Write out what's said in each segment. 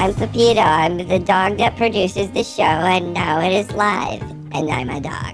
I'm Pepito. I'm the dog that produces the show, and now it is live, and I'm a dog.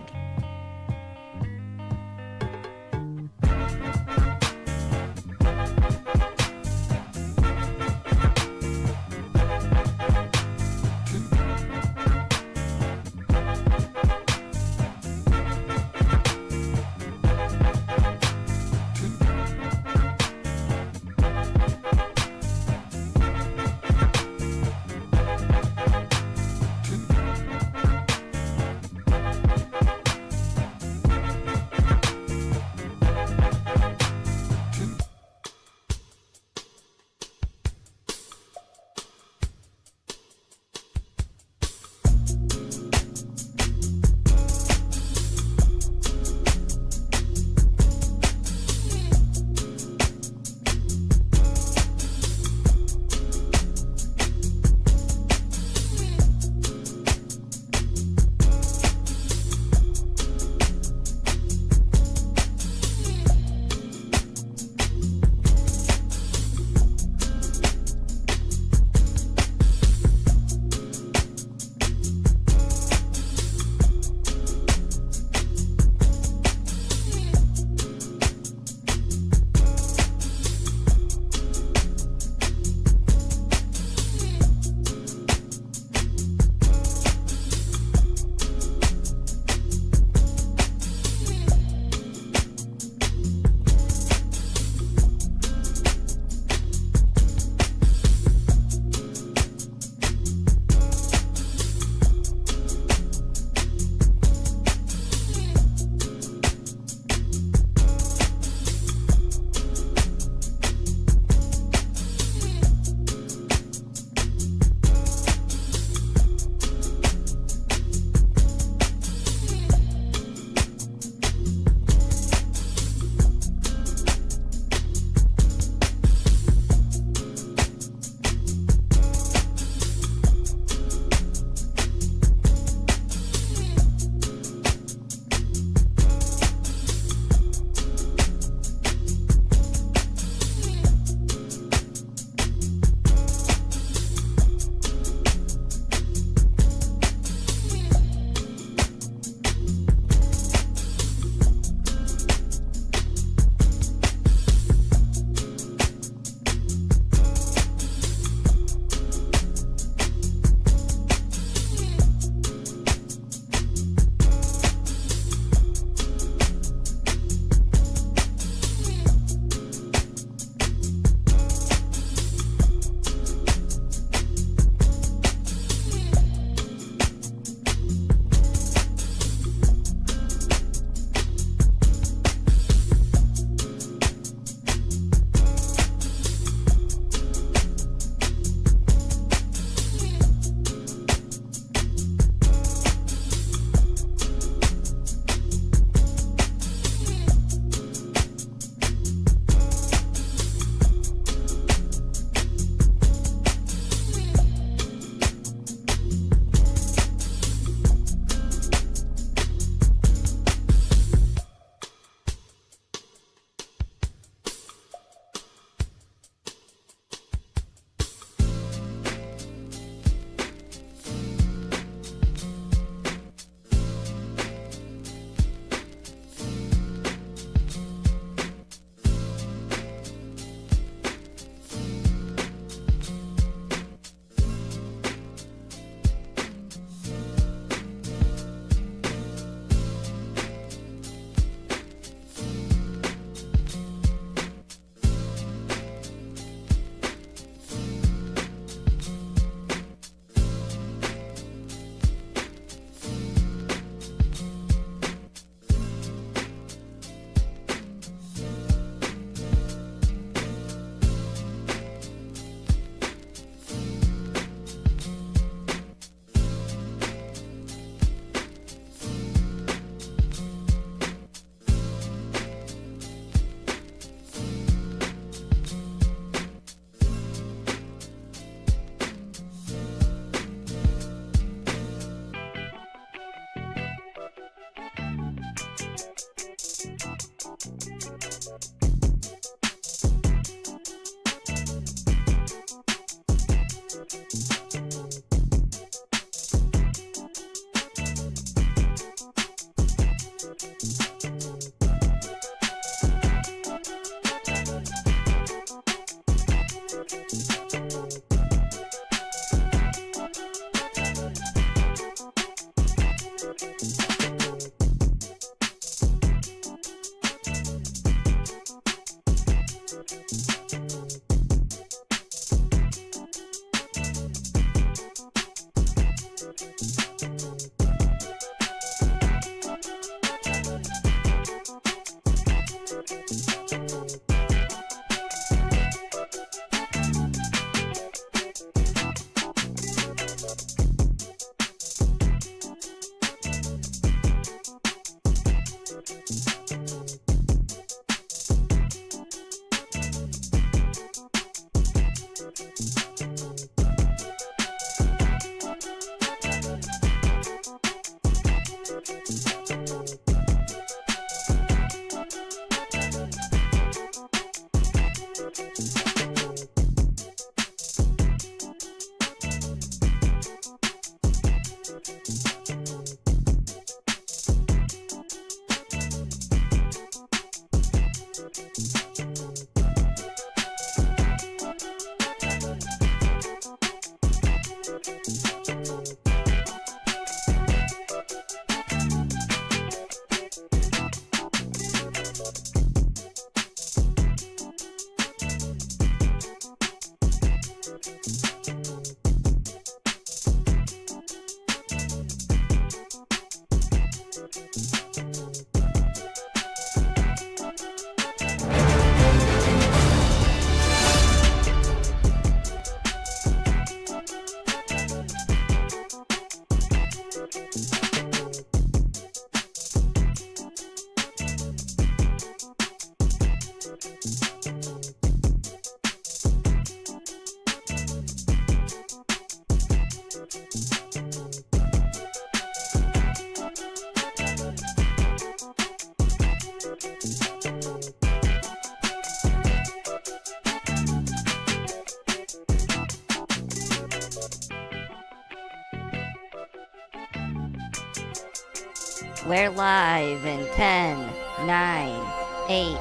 We're live in 10, 9, 8,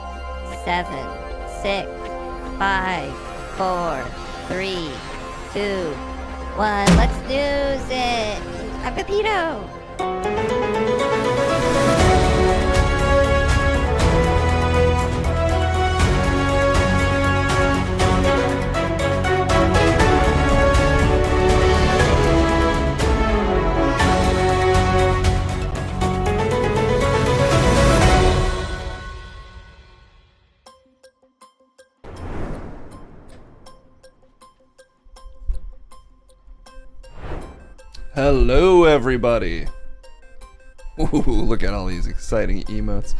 7, 6, 5, 4, 3, 2, 1. Let's news it. A Pepito. Hello, everybody. Ooh, look at all these exciting emotes.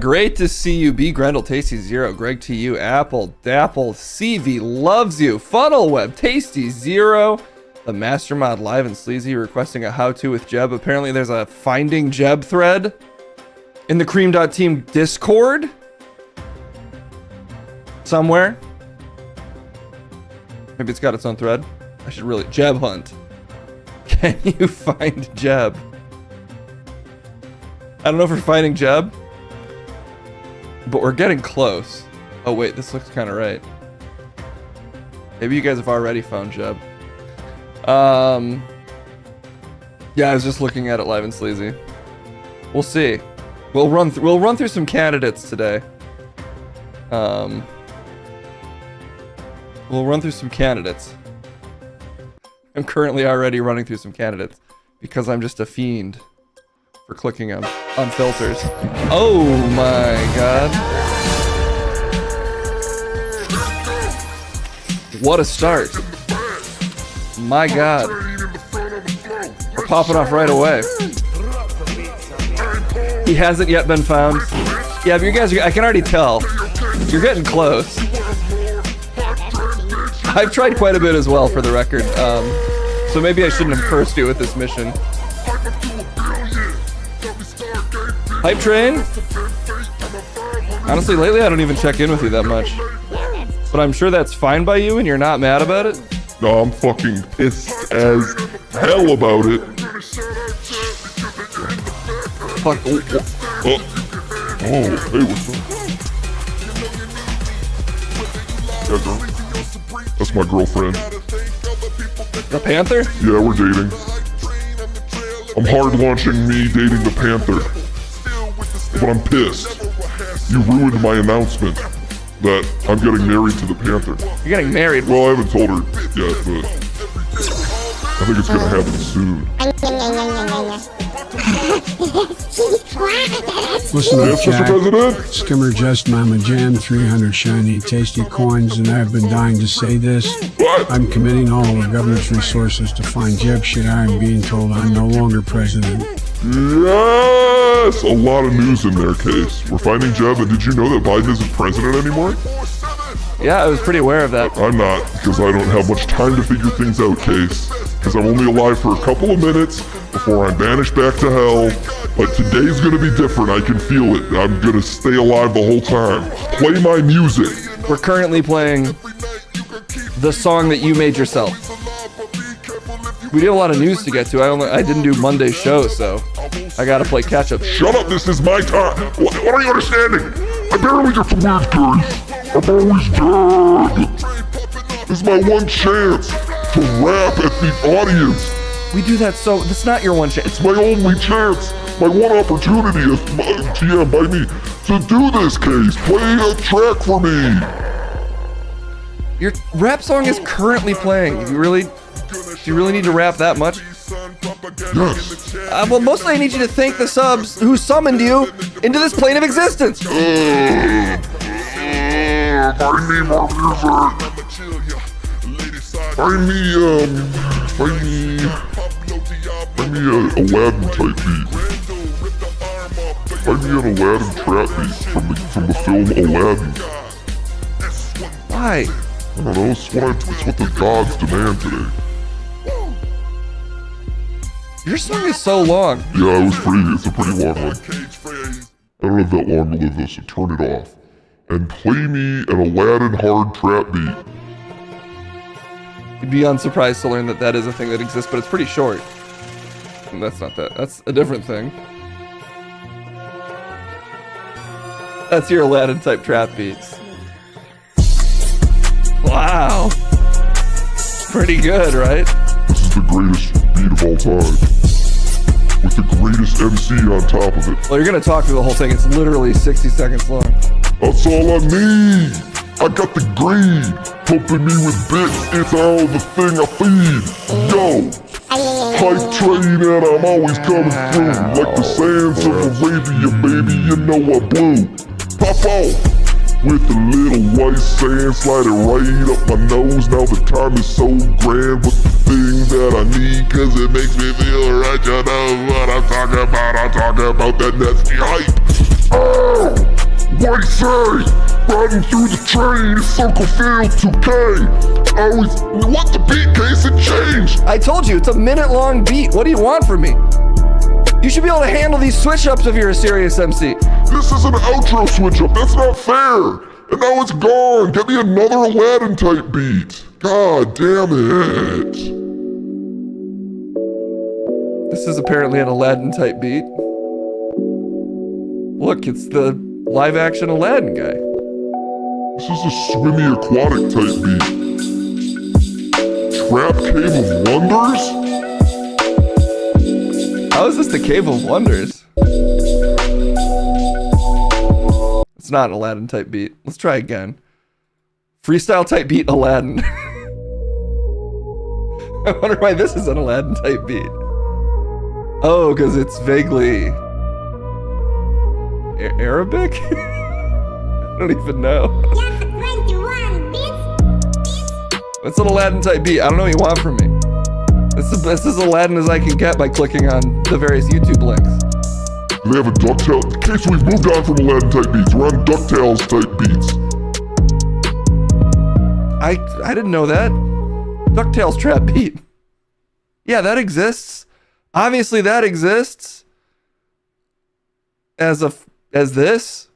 Great to see you. B. Grendel, Tasty Zero, Greg to you, Apple, Dapple, CV loves you, Funnelweb, Tasty Zero, the Mastermod Live and Sleazy requesting a how-to with Jeb. Apparently there's a Finding Jeb thread in the Cream.team Discord somewhere. Maybe it's got its own thread. I should really... Jeb Hunt. Can you find Jeb? I don't know if we're finding Jeb, but we're getting close. Oh wait, this looks kind of right. Maybe you guys have already found Jeb. Yeah, I was just looking at it live and sleazy. We'll see. We'll run through some candidates today. We'll run through some candidates. I'm currently already running through some candidates because I'm just a fiend for clicking on filters. Oh my god. What a start. My god. We're popping off right away. He hasn't yet been found. Yeah, but you guys, I can already tell. You're getting close. I've tried quite a bit as well, for the record, so maybe I shouldn't have cursed you with this mission. Hype train? Honestly, lately I don't even check in with you that much. But I'm sure that's fine by you and you're not mad about it? No, I'm fucking pissed as hell about it. Fuck. Oh, hey, what's up? Yeah, girl. That's my girlfriend. The Panther? Yeah, we're dating. I'm hard launching me dating the Panther. But I'm pissed. You ruined my announcement that I'm getting married to the Panther. You're getting married? Well, I haven't told her yet, but I think it's gonna happen soon. Listen up, Yes, Mr. Jack. President? Skimmer just Mama Jam, 300 shiny tasty coins, and I've been dying to say this. What? I'm committing all of the government's resources to find Jeb shit. I'm being told I'm no longer president. Yes! A lot of news in their case. We're finding Jeb, and did you know that Biden isn't president anymore? Yeah, I was pretty aware of that. I'm not, because I don't have much time to figure things out, Case. Because I'm only alive for a couple of minutes before I'm banished back to hell. But today's gonna be different, I can feel it. I'm gonna stay alive the whole time. Play my music. We're currently playing the song that you made yourself. We do have a lot of news to get to. I didn't do Monday's show, so I gotta play catch up. Shut up, this is my time. What are you understanding? I barely get to work, guys. I'm always dead. This is my one chance to rap at the audience. We do that so... That's not your one chance. It's my only chance. My one opportunity is TM by me to do this, Case. Play a track for me. Your rap song is currently playing. Do you really need to rap that much? Yes. Well, mostly I need you to thank the subs who summoned you into this plane of existence. Buy me more music. Buy me a Aladdin type beat. Buy me an Aladdin trap beat from the film Aladdin. Why? I don't know, it's what the gods demand today. Your song is so long. Yeah, it's a pretty long one. I don't have that long to live this, so turn it off. And play me an Aladdin hard trap beat. You'd be unsurprised to learn that that is a thing that exists, but it's pretty short. And that's not that. That's a different thing. That's your Aladdin type trap beat. Wow. Pretty good, right? This is the greatest beat of all time. With the greatest MC on top of it. Well, you're gonna talk through the whole thing. It's literally 60 seconds long. That's all I need. I got the greed. Pumping me with bits, it's all the thing I feed. Yo, hype train and I'm always coming through. Like the sands of Arabia, baby, you know I blew. Pop off. With a little white sand sliding right up my nose. Now the time is so grand. But the thing that I need, cause it makes me feel right. You know what I'm talking about. I'm talking about that nasty hype. Oh, white sand riding through the train. It's Circle Field 2K. I always want the beat case it changed. I told you, it's a minute-long beat. What do you want from me? You should be able to handle these switch-ups if you're a serious MC. This is an outro switch-up. That's not fair. And now it's gone. Get me another Aladdin-type beat. God damn it. This is apparently an Aladdin-type beat. Look, it's the live-action Aladdin guy. This is a swimmy aquatic-type beat. Trap Cave of Wonders? How is this the Cave of Wonders? It's not an Aladdin type beat. Let's try again. Freestyle type beat Aladdin. I wonder why this is an Aladdin type beat. Oh, because it's vaguely Arabic? I don't even know. What's an Aladdin type beat? I don't know what you want from me. This is Aladdin as I can get by clicking on the various YouTube links. They have a DuckTales. Okay, so we've moved on from Aladdin type beats. We're on DuckTales type beats. I didn't know that. DuckTales trap beat. Yeah, that exists. Obviously that exists. As this.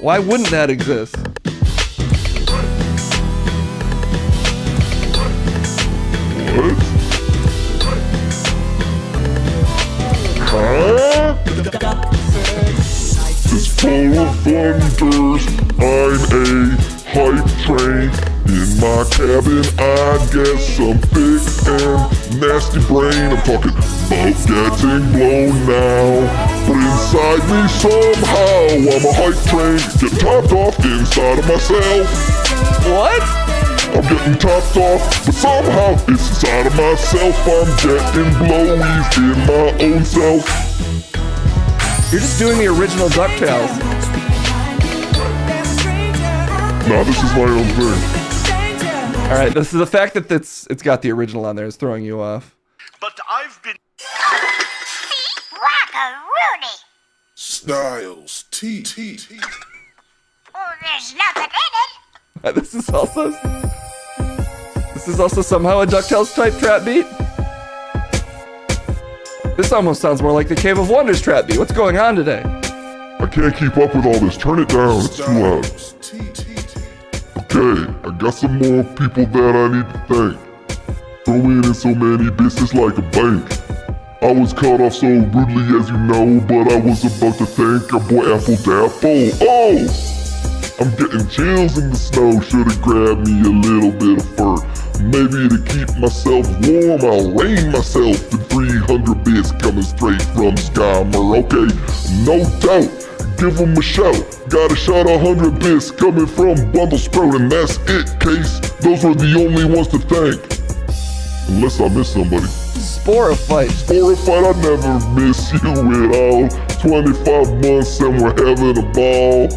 Why wouldn't that exist? What? Huh? It's full of wonders. I'm a hype train. In my cabin, I get some big and nasty brain. I'm talking about getting blown now. But inside me somehow, I'm a hype train. Get topped off inside of myself. What? I'm getting topped off, but somehow it's inside of myself. I'm getting blowies in my own self. You're just doing the original DuckTales. Nah, this is my own thing. Alright, this is the fact that it's got the original on there is throwing you off. But I've been Rocka-rooney. Styles T. Oh, there's nothing in it. This is also somehow a DuckTales type trap beat. This almost sounds more like the Cave of Wonders trap beat. What's going on today? I can't keep up with all this. Turn it down. It's too loud. Okay, I got some more people that I need to thank. Throwing in so many bits is like a bank. I was cut off so rudely as you know, but I was about to thank our boy Apple Dapple. Oh! I'm getting chills in the snow, should've grabbed me a little bit of fur. Maybe to keep myself warm, I'll rain myself in 300 bits coming straight from Skymer. Okay, no doubt, give them a shout. Got a shot 100 bits coming from Bundle Sprout, and that's it, Case. Those were the only ones to thank. Unless I miss somebody. Sporophyte. Sporophyte, I never miss you at all. 25 months and we're having a ball.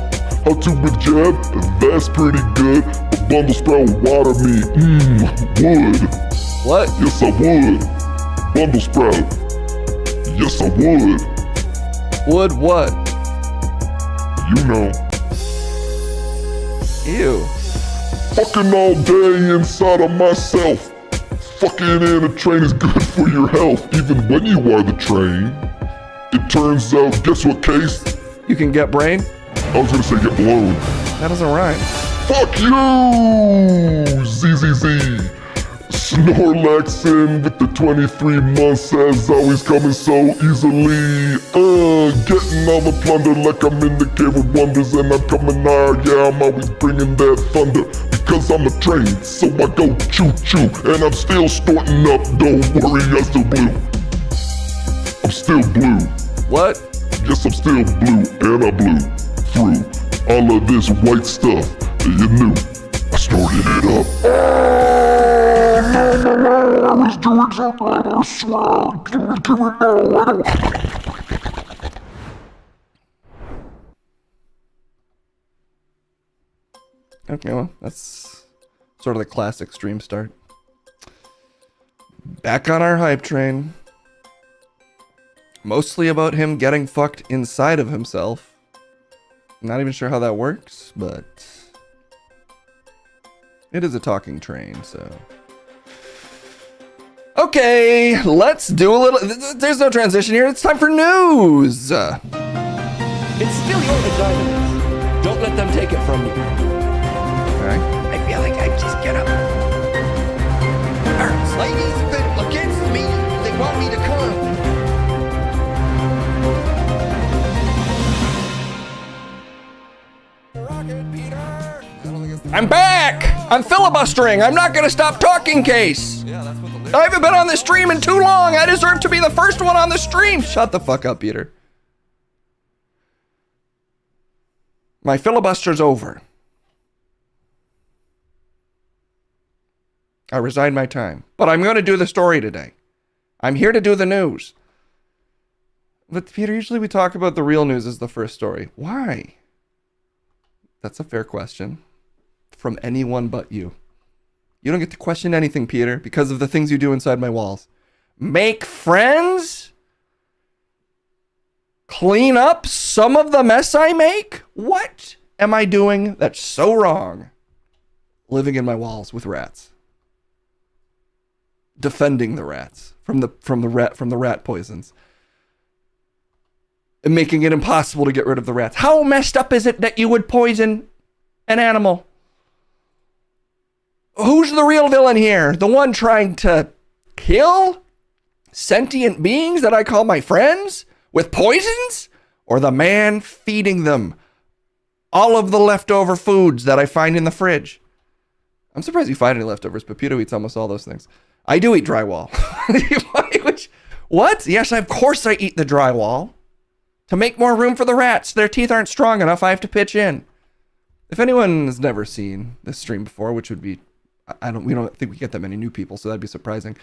How to with Jeb, that's pretty good. But Bundle Sprout water me, would. What? Yes, I would. Bundle Sprout. Yes, I would. Would what? You know. Ew. Fucking all day inside of myself. Fucking in a train is good for your health, even when you are the train. It turns out, guess what, Case? You can get brain? I was gonna say get blown. That doesn't rhyme. Fuck you! ZZZ. Snorlaxing with the 23 months as always coming so easily. Getting all the plunder like I'm in the cave of wonders and I'm coming hard. Yeah, I'm always bringing that thunder because I'm a train, so I go choo choo and I'm still snorting up. Don't worry, I'm still blue. I'm still blue. What? Yes, I'm still blue and I blew through all of this white stuff that you knew. I snorted it up. I was doing something I swear. Okay, well, that's sort of the classic stream start. Back on our hype train. Mostly about him getting fucked inside of himself. Not even sure how that works, but it is a talking train, so. Okay, let's do a little. There's no transition here. It's time for news. It's still your vagina. Don't let them take it from you. Okay. I feel like I just get up. Ladies have been against me. They want me to come. I'm back! I'm filibustering! I'm not gonna stop talking, Case! I haven't been on this stream in too long! I deserve to be the first one on the stream! Shut the fuck up, Peter. My filibuster's over. I resigned my time. But I'm gonna do the story today. I'm here to do the news. But Peter, usually we talk about the real news as the first story. Why? That's a fair question. From anyone but you. You don't get to question anything, Peter, because of the things you do inside my walls. Make friends? Clean up some of the mess I make? What am I doing that's so wrong? Living in my walls with rats. Defending the rats from the rat poisons. And making it impossible to get rid of the rats. How messed up is it that you would poison an animal? Who's the real villain here? The one trying to kill sentient beings that I call my friends with poisons? Or the man feeding them all of the leftover foods that I find in the fridge? I'm surprised you find any leftovers, but Peter eats almost all those things. I do eat drywall. What? Yes, of course I eat the drywall. To make more room for the rats. Their teeth aren't strong enough. I have to pitch in. If anyone has never seen this stream before, which would be, we don't think we get that many new people, so that'd be surprising.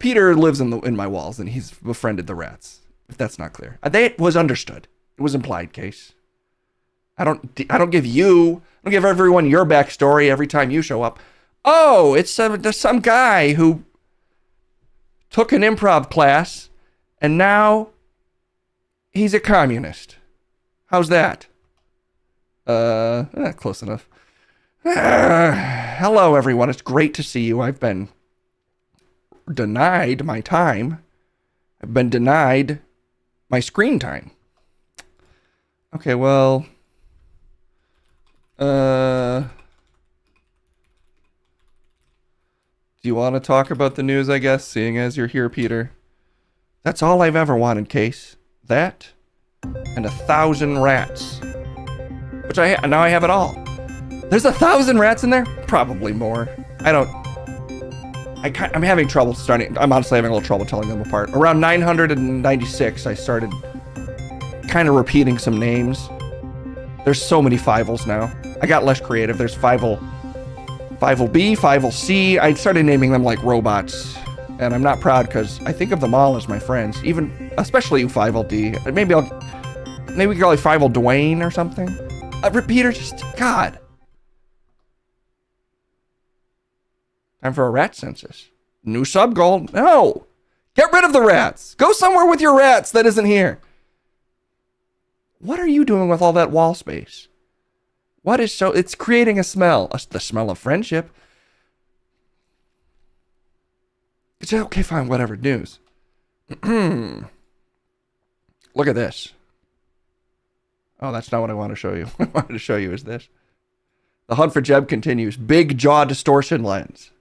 Peter lives in my walls, and he's befriended the rats. If that's not clear, it was understood. It was implied, Case. I don't give everyone your backstory every time you show up. Oh, it's there's some guy who took an improv class, and now he's a communist. How's that? Close enough. Hello, everyone. It's great to see you. I've been denied my time. I've been denied my screen time. Okay, well, do you want to talk about the news, I guess, seeing as you're here, Peter? That's all I've ever wanted, Case. That and 1,000 rats. Which now I have it all. There's 1,000 rats in there? Probably more. I'm having trouble I'm honestly having a little trouble telling them apart. Around 996, I started kind of repeating some names. There's so many Fievel now. I got less creative. There's Fievel B, Fievel C. I started naming them like robots. And I'm not proud because I think of them all as my friends. Especially you, Fievel D. Maybe we can call you Fievel Dwayne or something. Peter, God. Time for a rat census. New sub goal. No. Get rid of the rats. Go somewhere with your rats that isn't here. What are you doing with all that wall space? It's creating a smell. The smell of friendship. It's okay, fine, whatever, news. Look at this. Oh, that's not what I want to show you. What I wanted to show you is this. The hunt for Jeb continues. Big jaw distortion lens.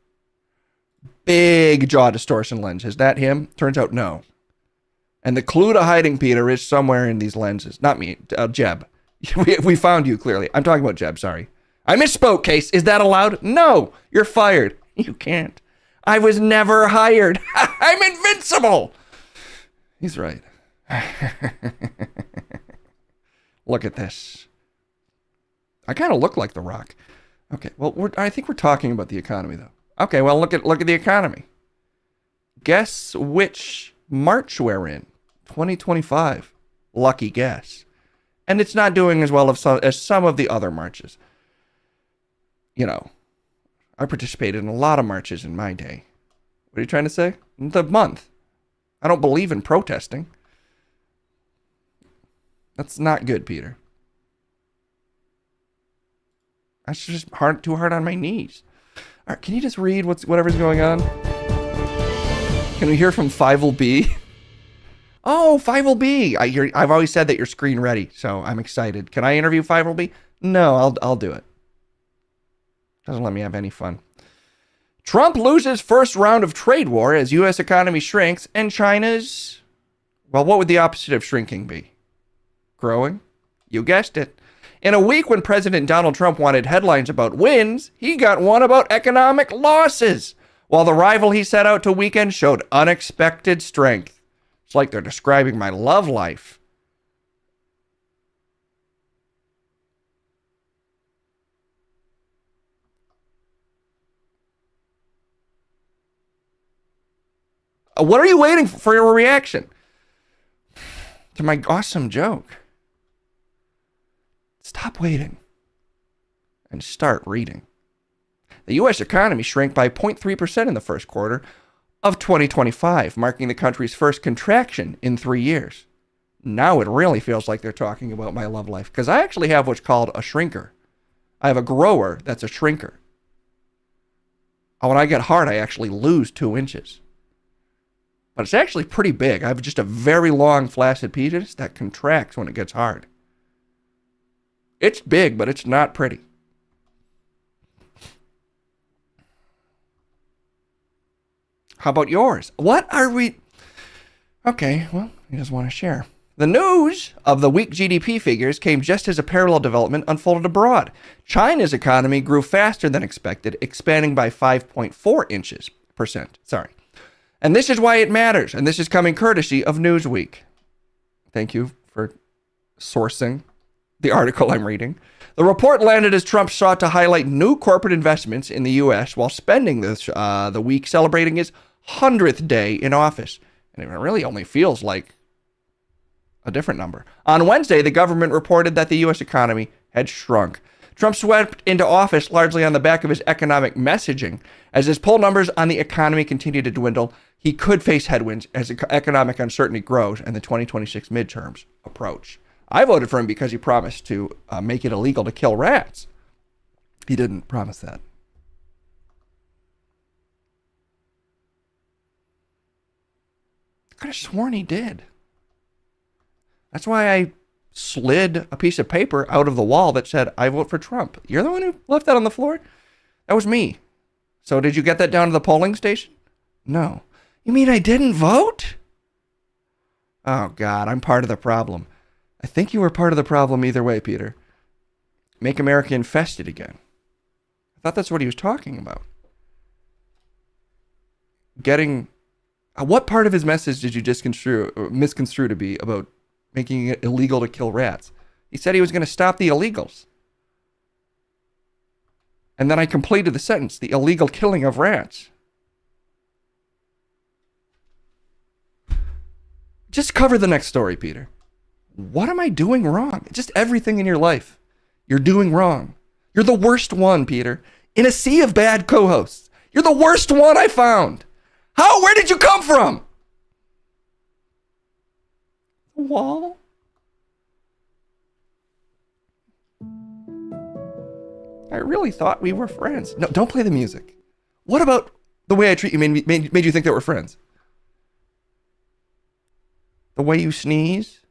big jaw distortion lens. Is that him? Turns out no. And the clue to hiding Peter is somewhere in these lenses. Not me, Jeb. We found you clearly. I'm talking about Jeb, sorry. I misspoke, Case. Is that allowed? No, you're fired. You can't. I was never hired. I'm invincible. He's right. Look at this. I kind of look like The Rock. Okay, well, I think we're talking about the economy, though. Okay, well, look at the economy. Guess which March we're in? 2025. Lucky guess. And it's not doing as well as some of the other marches. You know, I participated in a lot of marches in my day. What are you trying to say? The month. I don't believe in protesting. That's not good, Peter. That's just too hard on my knees. All right, can you just read whatever's going on? Can we hear from Fievel B? Oh, Fievel B. I've always said that you're screen ready, so I'm excited. Can I interview Fievel B? No, I'll do it. Doesn't let me have any fun. Trump loses first round of trade war as U.S. economy shrinks and China's... Well, what would the opposite of shrinking be? Growing? You guessed it. In a week when President Donald Trump wanted headlines about wins, he got one about economic losses, while the rival he set out to weaken showed unexpected strength. It's like they're describing my love life. What are you waiting for your reaction to my awesome joke? Stop waiting and start reading. The U.S. economy shrank by 0.3% in the first quarter of 2025, marking the country's first contraction in 3 years. Now it really feels like they're talking about my love life, because I actually have what's called a shrinker. I have a grower that's a shrinker. When I get hard, I actually lose 2 inches. But it's actually pretty big. I have just a very long flaccid penis that contracts when it gets hard. It's big, but it's not pretty. How about yours? What are we... Okay, well, he doesn't want to share. The news of the weak GDP figures came just as a parallel development unfolded abroad. China's economy grew faster than expected, expanding by 5.4%. Sorry. And this is why it matters, and this is coming courtesy of Newsweek. Thank you for sourcing the article I'm reading. The report landed as Trump sought to highlight new corporate investments in the U.S. while spending the week celebrating his 100th day in office. And it really only feels like a different number. On Wednesday, the government reported that the U.S. economy had shrunk. Trump swept into office largely on the back of his economic messaging. As his poll numbers on the economy continue to dwindle, he could face headwinds as economic uncertainty grows and the 2026 midterms approach. I voted for him because he promised to make it illegal to kill rats. He didn't promise that. I could have sworn he did. That's why I slid a piece of paper out of the wall that said, I vote for Trump. You're the one who left that on the floor? That was me. So did you get that down to the polling station? No. You mean I didn't vote? Oh, God, I'm part of the problem. I think you were part of the problem either way, Peter. Make America infested again. I thought that's what he was talking about. What part of his message did you misconstrue to be about making it illegal to kill rats? He said he was going to stop the illegals. And then I completed the sentence, the illegal killing of rats. Just cover the next story, Peter. What am I doing wrong? Just everything in your life. You're doing wrong. You're the worst one, Peter. In a sea of bad co-hosts. You're the worst one I found. Where did you come from? The wall? I really thought we were friends. No, don't play the music. What about the way I treat you made you think that we're friends? The way you sneeze?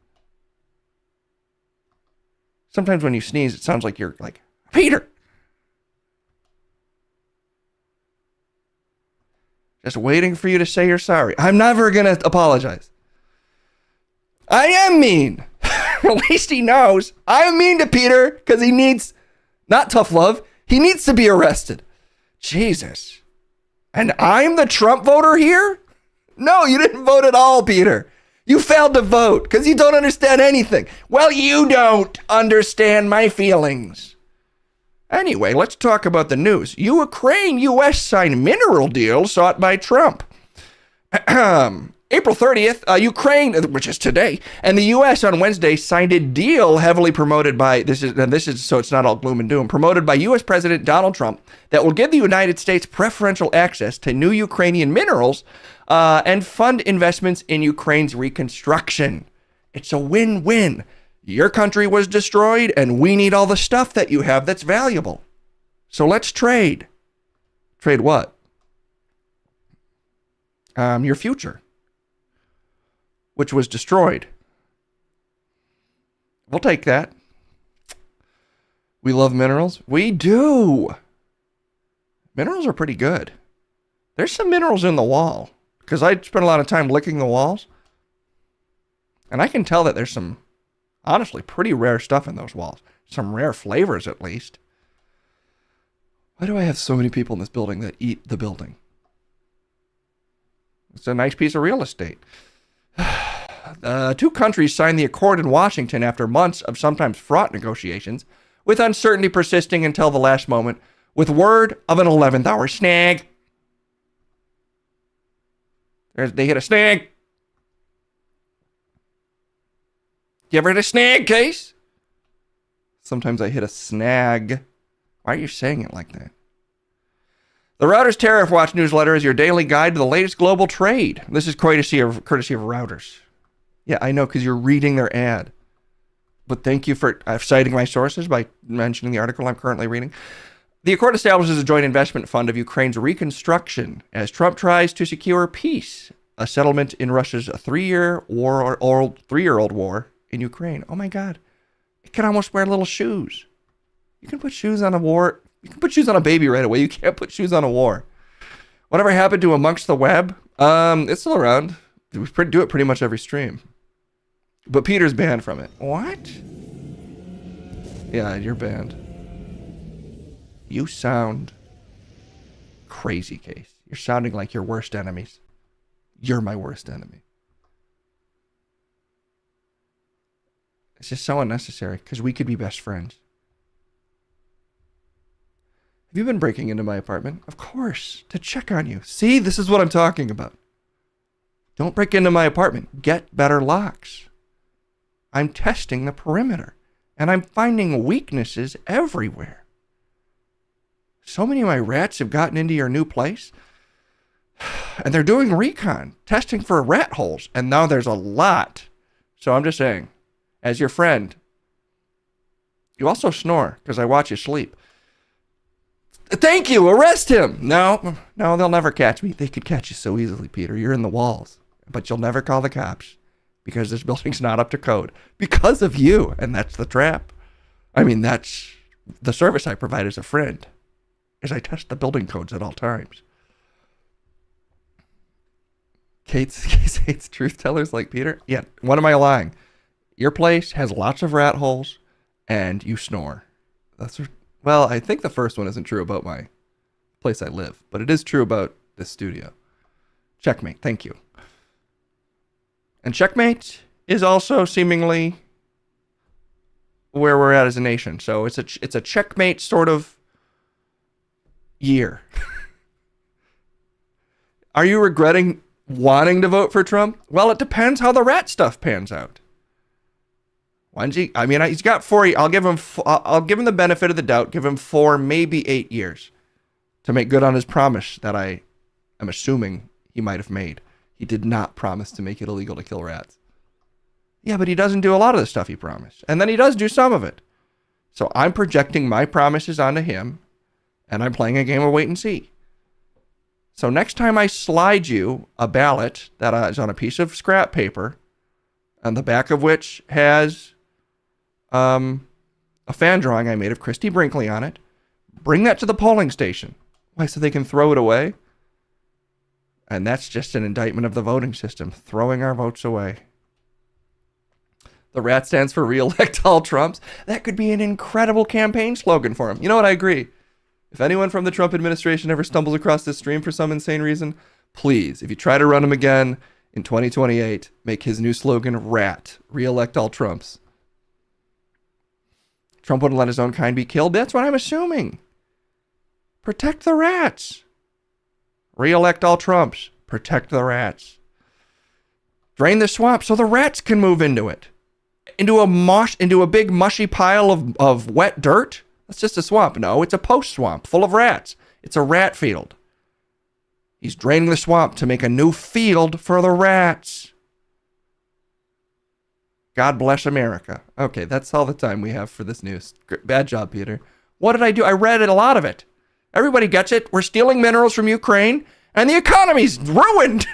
Sometimes when you sneeze, it sounds like you're like, Peter! Just waiting for you to say you're sorry. I'm never going to apologize. I am mean. At least he knows. I'm mean to Peter because he needs, not tough love, he needs to be arrested. Jesus. And I'm the Trump voter here? No, you didn't vote at all, Peter. You failed to vote because you don't understand anything. Well, you don't understand my feelings. Anyway, let's talk about the news. Ukraine-U.S. signed mineral deal sought by Trump. April 30th, Ukraine, which is today, and the U.S. on Wednesday signed a deal heavily promoted by, this is so it's not all gloom and doom, promoted by U.S. President Donald Trump that will give the United States preferential access to new Ukrainian minerals and fund investments in Ukraine's reconstruction. It's a win-win. Your country was destroyed, and we need all the stuff that you have that's valuable. So let's trade. Trade what? Your future, which was destroyed. We'll take that. We love minerals. We do. Minerals are pretty good. There's some minerals in the wall, because I spent a lot of time licking the walls, and I can tell that there's some honestly pretty rare stuff in those walls. Some rare flavors, at least. Why do I have so many people in this building that eat the building? It's a nice piece of real estate. Two countries signed the accord in Washington after months of sometimes fraught negotiations, with uncertainty persisting until the last moment, with word of an 11th hour snag. They hit a snag. You ever hit a snag, Case? Sometimes I hit a snag. Why are you saying it like that? The Reuters Tariff Watch newsletter is your daily guide to the latest global trade. This is courtesy of Reuters. Yeah, I know, because you're reading their ad. But thank you for citing my sources by mentioning the article I'm currently reading. The accord establishes a joint investment fund of Ukraine's reconstruction as Trump tries to secure peace, a settlement in Russia's three-year-old war in Ukraine. Oh my God. It can almost wear little shoes. You can put shoes on a war. You can put shoes on a baby right away. You can't put shoes on a war. Whatever happened to Amongst the Web? It's still around. We do it pretty much every stream. But Peter's banned from it. What? Yeah, you're banned. You sound crazy, Case. You're sounding like your worst enemies. You're my worst enemy. It's just so unnecessary because we could be best friends. Have you been breaking into my apartment? Of course, to check on you. See, this is what I'm talking about. Don't break into my apartment. Get better locks. I'm testing the perimeter, and I'm finding weaknesses everywhere. So many of my rats have gotten into your new place, and they're doing recon, testing for rat holes, and now there's a lot. So I'm just saying, as your friend, you also snore because I watch you sleep. Thank you. Arrest him. No, they'll never catch me. They could catch you so easily, Peter. You're in the walls, but you'll never call the cops because this building's not up to code because of you. And that's the trap. I mean, that's the service I provide as a friend, is I test the building codes at all times. Case hates truth tellers like Peter. Yeah. What am I lying? Your place has lots of rat holes and you snore. Well, I think the first one isn't true about my place I live, but it is true about this studio. Checkmate. Thank you. And checkmate is also seemingly where we're at as a nation. So it's a checkmate sort of year. Are you regretting wanting to vote for Trump? Well, it depends how the rat stuff pans out. He's got 4 years. I'll give him the benefit of the doubt. Give him 4, maybe 8 years to make good on his promise that I am assuming he might have made. He did not promise to make it illegal to kill rats. Yeah, but he doesn't do a lot of the stuff he promised. And then he does do some of it. So I'm projecting my promises onto him, and I'm playing a game of wait and see. So next time I slide you a ballot that is on a piece of scrap paper, on the back of which has a fan drawing I made of Christy Brinkley on it, bring that to the polling station. Why, so they can throw it away? And that's just an indictment of the voting system, throwing our votes away. The RAT stands for re-elect all Trumps. That could be an incredible campaign slogan for him. You know what? I agree. If anyone from the Trump administration ever stumbles across this stream for some insane reason, please, if you try to run him again in 2028, make his new slogan RAT, re-elect all Trumps. Trump wouldn't let his own kind be killed. That's what I'm assuming. Protect the rats. Re-elect all Trumps. Protect the rats. Drain the swamp so the rats can move into it. Into a big mushy pile of wet dirt? That's just a swamp. No, it's a post swamp full of rats. It's a rat field. He's draining the swamp to make a new field for the rats. God bless America. Okay, that's all the time we have for this news. Bad job, Peter. What did I do? I read a lot of it. Everybody gets it. We're stealing minerals from Ukraine, and the economy's ruined.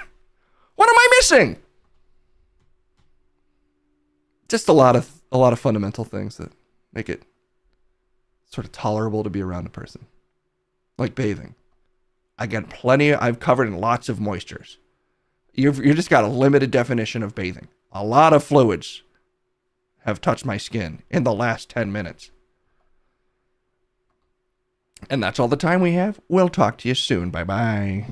What am I missing? Just a lot of fundamental things that make it sort of tolerable to be around a person. Like bathing. I've covered in lots of moistures. You've just got a limited definition of bathing. A lot of fluids have touched my skin in the last 10 minutes. And that's all the time we have. We'll talk to you soon. Bye-bye.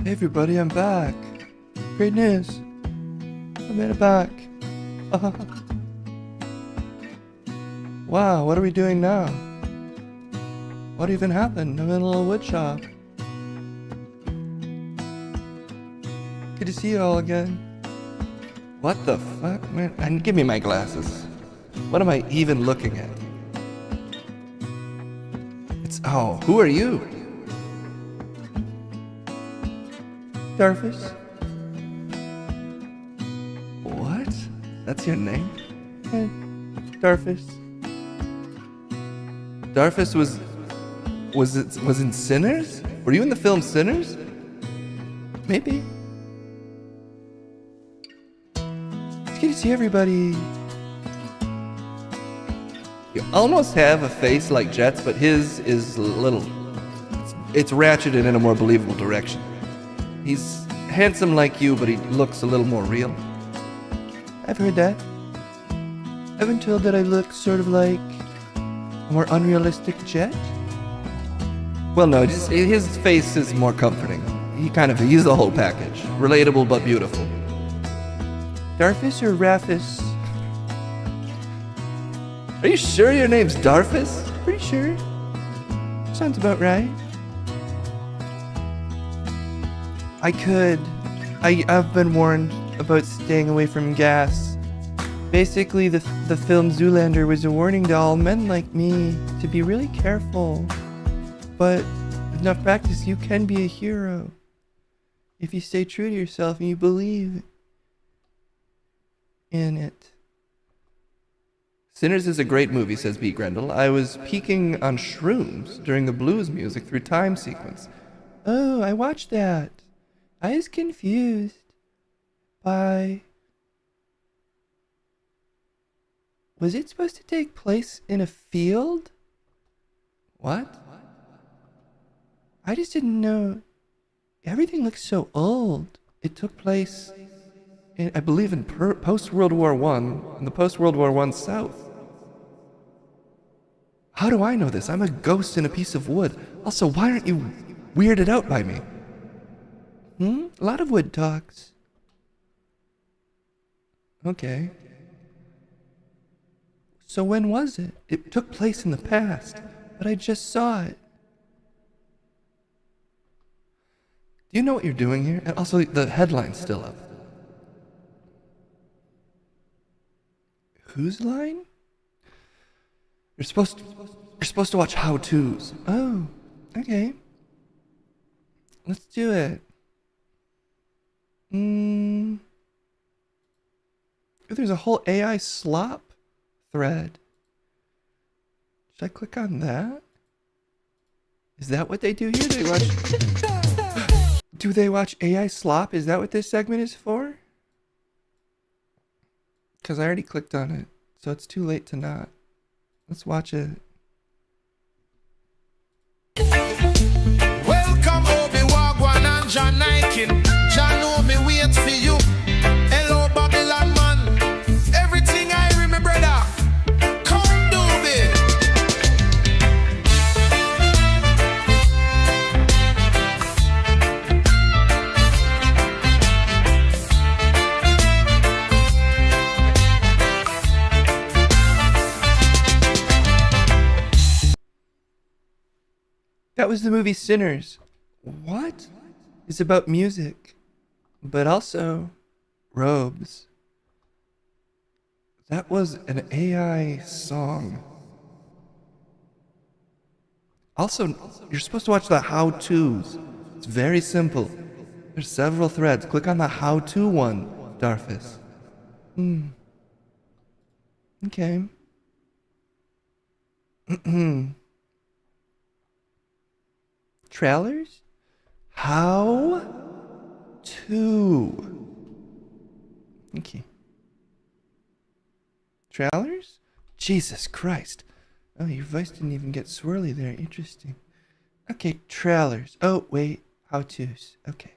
Hey everybody, I'm back. Great news. I made it back. Wow, what are we doing now? What even happened? I'm in a little wood shop. Good to see you all again. What the fuck, man? And give me my glasses. What am I even looking at? Who are you? Darfus? What? That's your name? Hey, Darfus. Darfus was in Sinners? Were you in the film Sinners? Maybe. It's good to see everybody. You almost have a face like Jet's, but his is a little... It's ratcheted in a more believable direction. He's handsome like you, but he looks a little more real. I've heard that. I've been told that I look sort of like a more unrealistic Jet. Well, no, his face is more comforting. He's the whole package. Relatable but beautiful. Darfus or Rafus? Are you sure your name's Darfus? Pretty sure. Sounds about right. I've been warned about staying away from gas. Basically, the film Zoolander was a warning to all men like me to be really careful. But with enough practice, you can be a hero. If you stay true to yourself and you believe in it. Sinners is a great movie, says B. Grendel. I was peeking on shrooms during the blues music through time sequence. Oh, I watched that. I was confused by... Was it supposed to take place in a field? What? I just didn't know. Everything looks so old. It took place, I believe, in post-World War I, in the post-World War I South. How do I know this? I'm a ghost in a piece of wood. Also, why aren't you weirded out by me? A lot of wood talks. Okay. So when was it? It took place in the past, but I just saw it. Do you know what you're doing here? And also, the headline's still up. Whose line? You're supposed to watch how-tos. Oh, okay. Let's do it. There's a whole AI slop thread. Should I click on that? Is that what they do here? They watch. Do they watch AI slop? Is that what this segment is for? Because I already clicked on it, so it's too late to not. Let's watch it. Welcome, Obi-Wan and John Nikin. John know me wait for you. Hello, Babylon man. Everything I remember, brother. Come do it. That was the movie Sinners. What? It's about music, but also robes. That was an AI song. Also, you're supposed to watch the how-tos. It's very simple. There's several threads. Click on the how-to one, Darfus. Okay. Trailers? How to. Okay. Trailers? Jesus Christ. Oh, your voice didn't even get swirly there. Interesting. Okay, trailers. Oh, wait. How to's. Okay.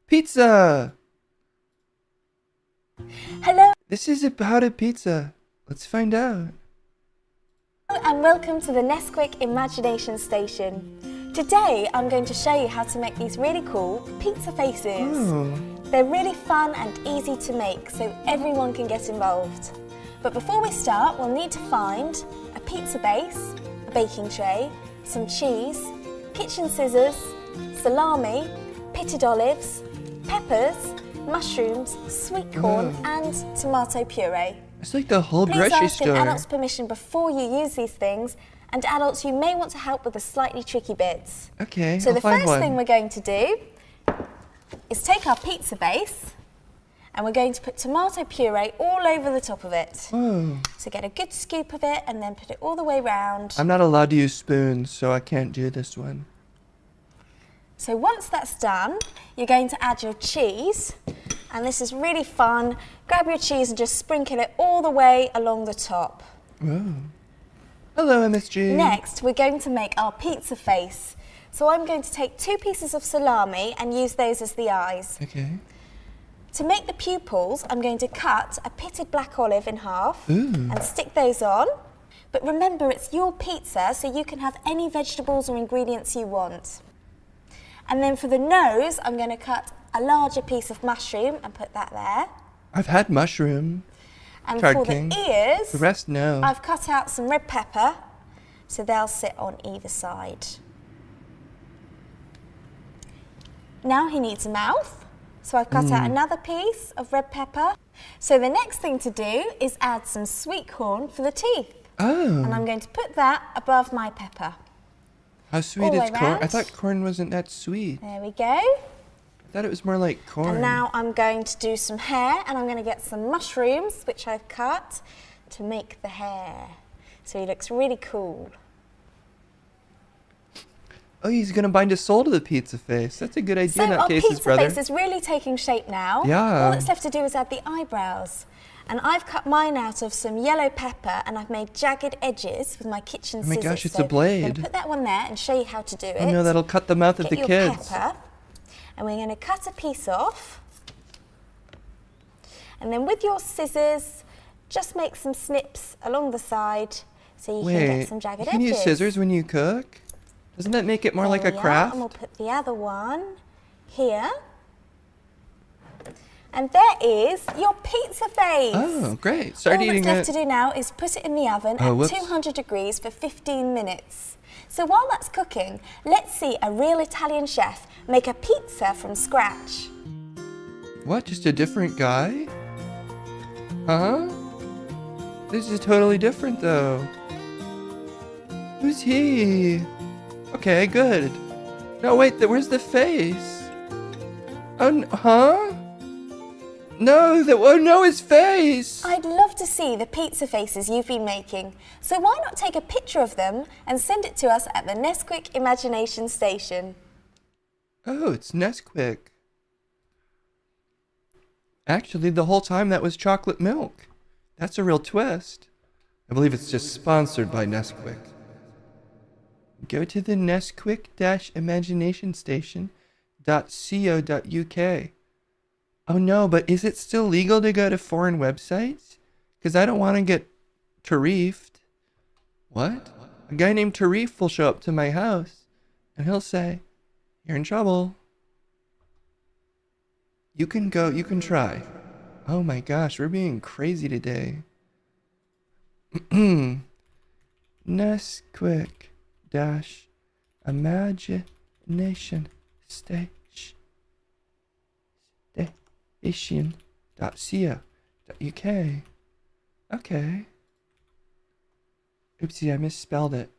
Pizza! Hello This is about a pizza. Let's find out. and welcome to the Nesquik Imagination Station. Today I'm going to show you how to make these really cool pizza faces. Oh. They're really fun and easy to make, so everyone can get involved. But before we start, we'll need to find a pizza base, a baking tray, some cheese, kitchen scissors, salami, pitted olives, peppers, mushrooms, sweet corn and tomato puree. It's like the whole Please grocery ask an store. adult's permission before you use these things, and adults, you may want to help with the slightly tricky bits. Okay, So I'll the find first one. thing we're going to do is take our pizza base and we're going to put tomato puree all over the top of it. Oh. So get a good scoop of it and then put it all the way round. I'm not allowed to use spoons, so I can't do this one. So once that's done, you're going to add your cheese, and this is really fun. Grab your cheese and just sprinkle it all the way along the top. Whoa. Hello, MSG. Next, we're going to make our pizza face. So I'm going to take 2 pieces of salami and use those as the eyes. Okay. To make the pupils, I'm going to cut a pitted black olive in half Ooh. and stick those on. But remember, it's your pizza, so you can have any vegetables or ingredients you want. And then for the nose, I'm going to cut a larger piece of mushroom and put that there. I've had mushroom. And Card for King. the ears, The rest, no. I've cut out some red pepper, so they'll sit on either side. Now he needs a mouth, so I've cut out another piece of red pepper. So the next thing to do is add some sweet corn for the teeth. Oh. And I'm going to put that above my pepper. How sweet all the is way corn? I round. thought corn wasn't that sweet. There we go. I thought it was more like corn. And now I'm going to do some hair, and I'm going to get some mushrooms, which I've cut, to make the hair. So he looks really cool. Oh, he's gonna bind his soul to the pizza face. That's a good idea, So our Nutcase's pizza brother. face is really taking shape now. Yeah. All that's left to do is add the eyebrows. And I've cut mine out of some yellow pepper, and I've made jagged edges with my kitchen Oh my scissors. gosh, it's So a blade. I'm going to put that one there and show you how to do it. Oh no, that'll cut the mouth of Get the your kids. pepper, and we're going to cut a piece off. And then with your scissors, just make some snips along the side so you can Wait, get some jagged you can edges. use scissors when you cook? Doesn't that make it more like a There we are, craft? And we'll put the other one here. And there is your pizza face. Oh, great. Start All eating that's left it. to do now is put it in the oven Oh, at whoops. 200 degrees for 15 minutes. So while that's cooking, let's see a real Italian chef make a pizza from scratch. What? Just a different guy? Huh? This is totally different, though. Who's he? Okay, good. No, wait, where's the face? Oh, huh? No, oh no, his face! I'd love to see the pizza faces you've been making. So why not take a picture of them and send it to us at the Nesquik Imagination Station? Oh, it's Nesquik. Actually, the whole time that was chocolate milk. That's a real twist. I believe it's just sponsored by Nesquik. Go to the Nesquik-imaginationstation.co.uk. Oh no, but is it still legal to go to foreign websites? Because I don't want to get tariffed. What? A guy named Tarif will show up to my house and he'll say, "You're in trouble. You can go, you can try." Oh my gosh, we're being crazy today. Nesquik-imagination station.co.uk. Okay. Oopsie, I misspelled it.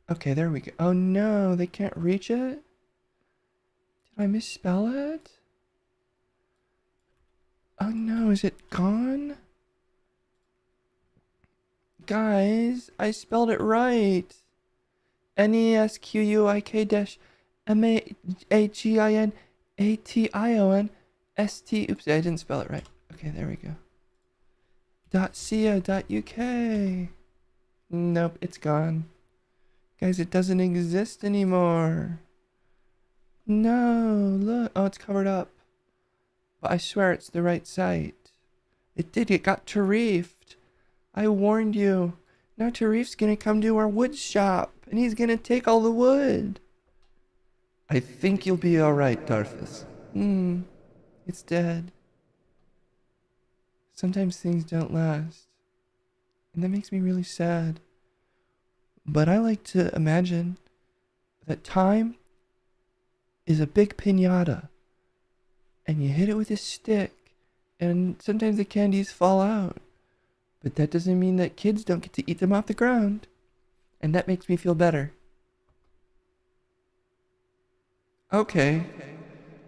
Okay, there we go. Oh no, they can't reach it? Did I misspell it? Oh no, is it gone? Guys, I spelled it right. Nesquik-imagination-ST. Oops, I didn't spell it right. Okay, there we go. .co.uk. Nope, it's gone. Guys, it doesn't exist anymore. No, look. Oh, it's covered up. But I swear it's the right site. It did. It got tariffed. I warned you. Now Tarif's gonna come to our wood shop, and he's gonna take all the wood. I think you'll be alright, Darthus. It's dead. Sometimes things don't last. And that makes me really sad. But I like to imagine that time is a big piñata. And you hit it with a stick, and sometimes the candies fall out. But that doesn't mean that kids don't get to eat them off the ground. And that makes me feel better. Okay,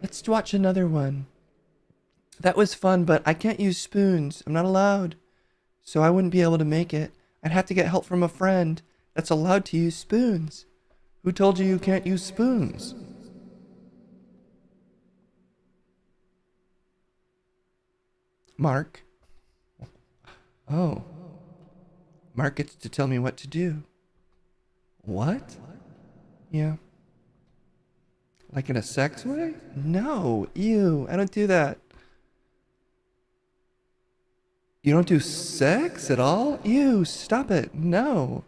let's watch another one. That was fun, but I can't use spoons. I'm not allowed. So I wouldn't be able to make it. I'd have to get help from a friend that's allowed to use spoons. Who told you you can't use spoons? Mark? Oh. Mark gets to tell me what to do. What? Yeah. Like in a sex way? No. Ew. I don't do that. You don't do sex at all? Ew. Stop it. No.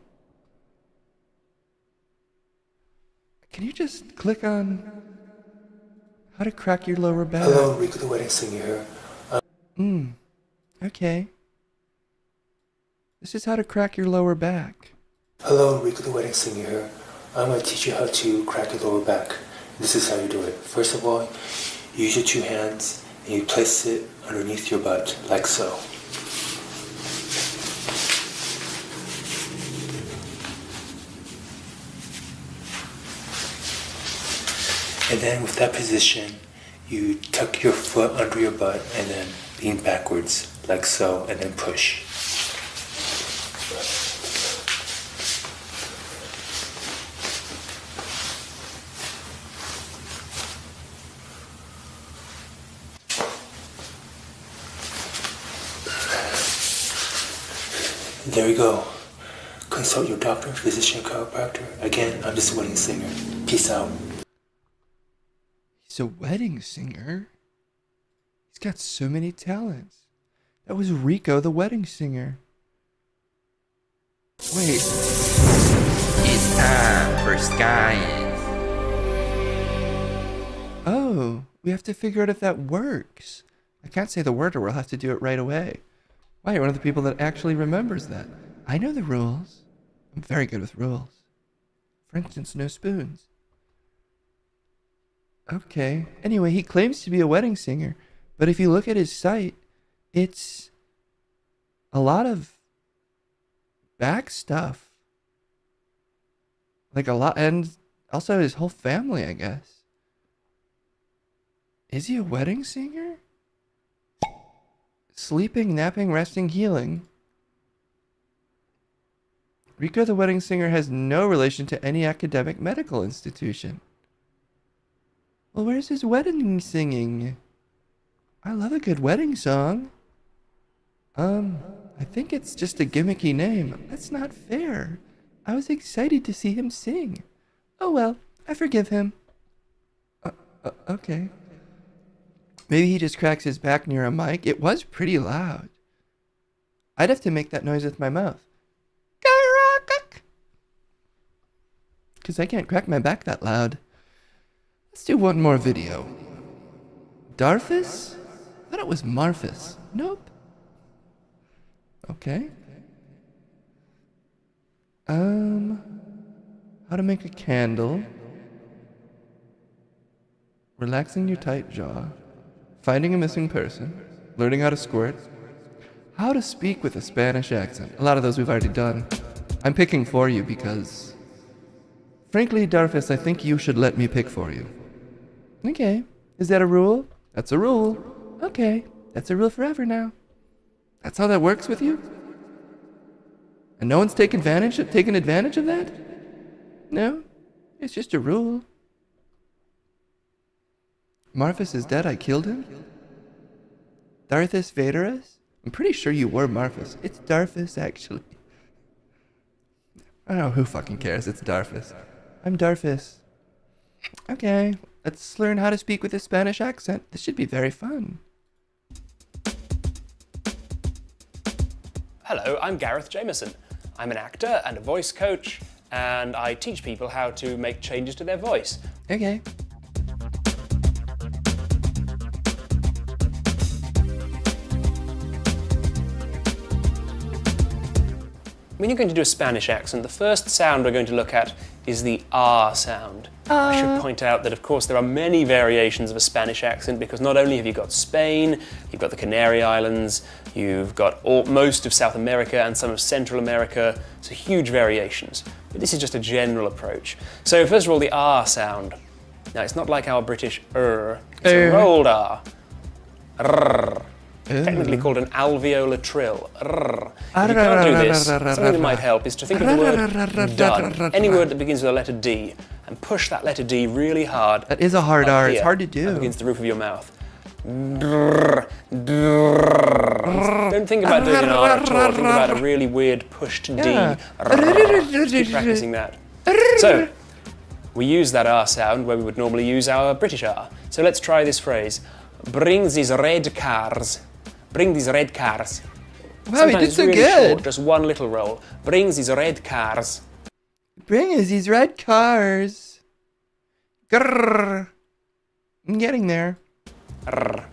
Can you just click on how to crack your lower back? Hello, Rico the Wedding Singer here. Okay. This is how to crack your lower back. Hello, Rico the Wedding Singer here. I'm going to teach you how to crack your lower back. This is how you do it. First of all, you use your two hands and you place it underneath your butt, like so. And then with that position, you tuck your foot under your butt and then lean backwards, like so, and then push. There you go. Consult your doctor, physician, chiropractor. Again, I'm just a wedding singer. Peace out. He's a wedding singer? He's got so many talents. That was Rico, the wedding singer. Wait. It's time for Science. Oh, we have to figure out if that works. I can't say the word or we'll have to do it right away. Wow, you're one of the people that actually remembers that. I know the rules. I'm very good with rules. For instance, no spoons. Okay. Anyway, he claims to be a wedding singer, but if you look at his site, it's a lot of back stuff. Like a lot, and also his whole family, I guess. Is he a wedding singer? Sleeping, napping, resting, healing. Rico the wedding singer has no relation to any academic medical institution. Well, where's his wedding singing? I love a good wedding song. I think it's just a gimmicky name. That's not fair. I was excited to see him sing. Oh well, I forgive him. Okay. Maybe he just cracks his back near a mic. It was pretty loud. I'd have to make that noise with my mouth. Because I can't crack my back that loud. Let's do one more video. Darfus? I thought it was Marfus. Nope. Okay. How to make a candle. Relaxing your tight jaw. Finding a missing person. Learning how to squirt. How to speak with a Spanish accent. A lot of those we've already done. I'm picking for you because... Frankly, Darfus, I think you should let me pick for you. Okay. Is that a rule? That's a rule. Okay. That's a rule forever now. That's how that works with you? And no one's taken advantage of that? No? It's just a rule. Marfus is dead, I killed him? Darthus Vaderus? I'm pretty sure you were Marfus. It's Darfus, actually. I don't know, who fucking cares? It's Darfus. I'm Darfus. Okay, let's learn how to speak with a Spanish accent. This should be very fun. Hello, I'm Gareth Jameson. I'm an actor and a voice coach, and I teach people how to make changes to their voice. Okay. When you're going to do a Spanish accent, the first sound we're going to look at is the R sound. I should point out that, of course, there are many variations of a Spanish accent because not only have you got Spain, you've got the Canary Islands, you've got most of South America and some of Central America, so huge variations. But this is just a general approach. So first of all, the R sound. Now, it's not like our British it's a rolled R. Technically called an alveolar trill. If you can't do this, something that might help is to think of the word done. Any word that begins with a letter D, and push that letter D really hard. That is a hard R. It's hard to do. Up against the roof of your mouth. Don't think about doing an R at all. Think about a really weird pushed D. Keep practicing that. So, we use that R sound where we would normally use our British R. So let's try this phrase. Bring these red cars. Bring these red cars. Wow, he did so good. Short, just one little roll. Bring these red cars. Bring us these red cars. Grrr. I'm getting there. Grrr.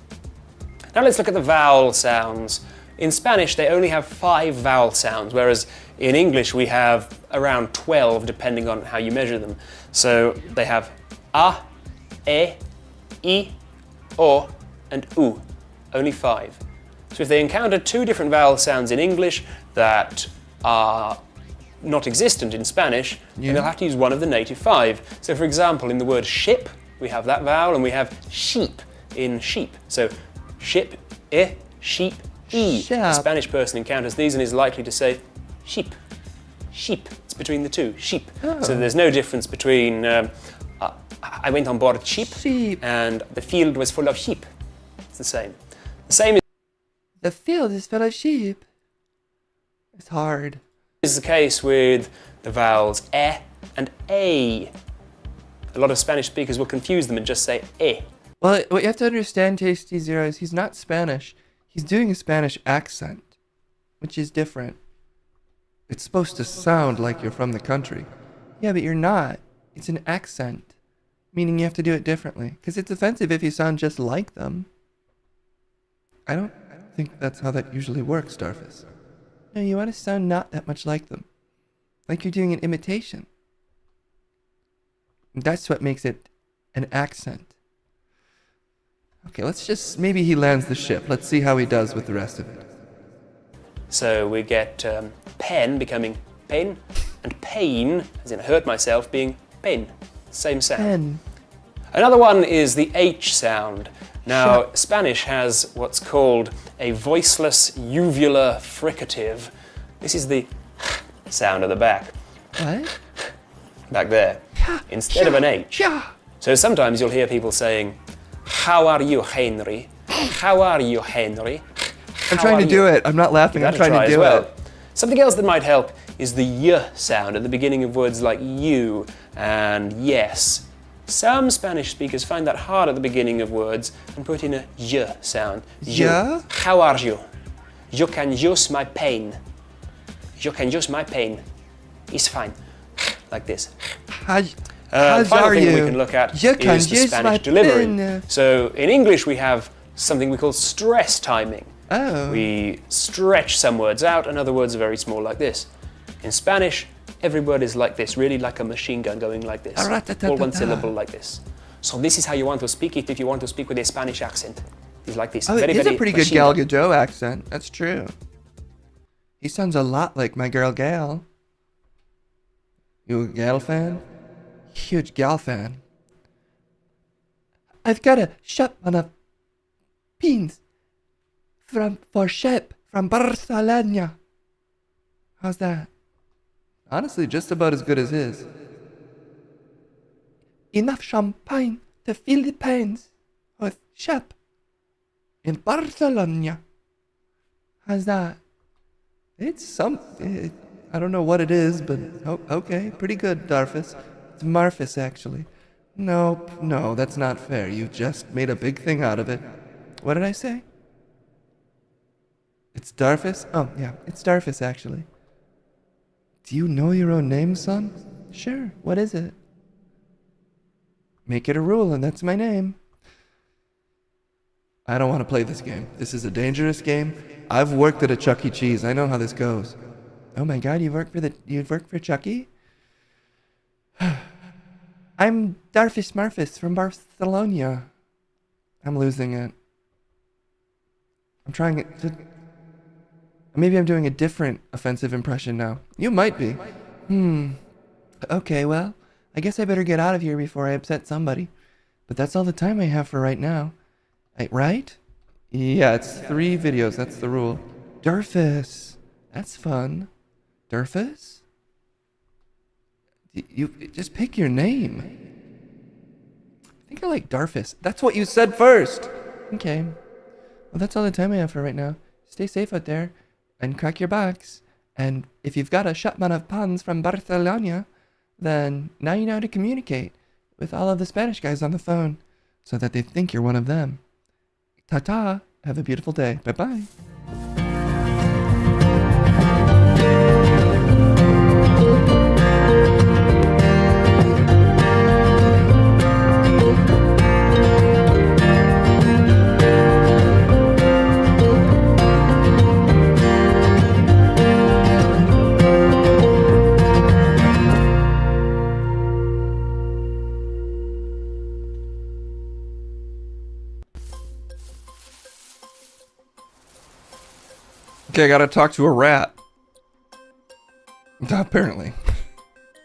Now let's look at the vowel sounds. In Spanish, they only have 5 vowel sounds, whereas in English we have around 12, depending on how you measure them. So they have a, e, I, o, and u. Only 5. So if they encounter 2 different vowel sounds in English that are not existent in Spanish, then they'll have to use one of the native 5. So for example, in the word ship, we have that vowel, and we have sheep in sheep. So ship, sheep, e. A Spanish person encounters these and is likely to say sheep, sheep. It's between the 2, sheep. Oh. So there's no difference between I went on board sheep and the field was full of sheep. It's the same. The same The field is full of sheep. It's hard. Is the case with the vowels e and a. A lot of Spanish speakers will confuse them and just say e. Well, what you have to understand, Tasty Zero, is he's not Spanish. He's doing a Spanish accent, which is different. It's supposed to sound like you're from the country. Yeah, but you're not. It's an accent. Meaning you have to do it differently. Because it's offensive if you sound just like them. I don't think that's how that usually works, Darfus. No, you want to sound not that much like them. Like you're doing an imitation. That's what makes it an accent. Okay, let's just... Maybe he lands the ship. Let's see how he does with the rest of it. So we get pen becoming pain, and pain, as in hurt myself, being pain. Same sound. Pen. Another one is the H sound. Now, Spanish has what's called a voiceless uvular fricative. This is the sound at the back. What? Back there. Instead of an H. So sometimes you'll hear people saying, "How are you, Henry? How are you, Henry?" I'm trying to do it. I'm not laughing. I'm trying to do it. Something else that might help is the Y sound at the beginning of words like you and yes. Some Spanish speakers find that hard at the beginning of words and put in a Y sound. Yeah? How are you? You can use my pain. You can use my pain. It's fine. Like this. How Final are thing you? we can look at You can is the use my Spanish delivery. pen. So in English we have something we call stress timing. Oh. We stretch some words out and other words are very small like this. In Spanish, every word is like this, really like a machine gun going like this. All one syllable like this. So this is how you want to speak it if you want to speak with a Spanish accent. It's like this. Oh, very, it is very a pretty good machine Gal gun. Gadot accent. That's true. He sounds a lot like my girl Gal. You a Gal fan? Huge Gal fan. I've got a shop on a beans for ship from Barcelona. How's that? Honestly, just about as good as his. Enough champagne to fill the pains with ship in Barcelona. How's that? It's something. I don't know what it is, but okay, pretty good, Darfus. It's Marfus, actually. Nope, no, that's not fair. You just made a big thing out of it. What did I say? It's Darfus? Oh, yeah, it's Darfus, actually. Do you know your own name, son? Sure, what is it? Make it a rule, and that's my name. I don't want to play this game. This is a dangerous game. I've worked at a Chuck E. Cheese. I know how this goes. Oh my God, you've worked for Chucky? I'm Darfus Marfus from Barcelona. I'm losing it. I'm trying it to... Maybe I'm doing a different offensive impression now. You might be. Okay, well, I guess I better get out of here before I upset somebody. But that's all the time I have for right now. Right? Yeah, it's 3 videos. That's the rule. Darfus. That's fun. Darfus? You just pick your name. I think I like Darfus. That's what you said first. Okay. Well, that's all the time I have for right now. Stay safe out there and crack your backs. And if you've got a shipment of puns from Barcelona, then now you know how to communicate with all of the Spanish guys on the phone so that they think you're one of them. Ta-ta. Have a beautiful day. Bye-bye. Okay, I gotta talk to a rat. Apparently.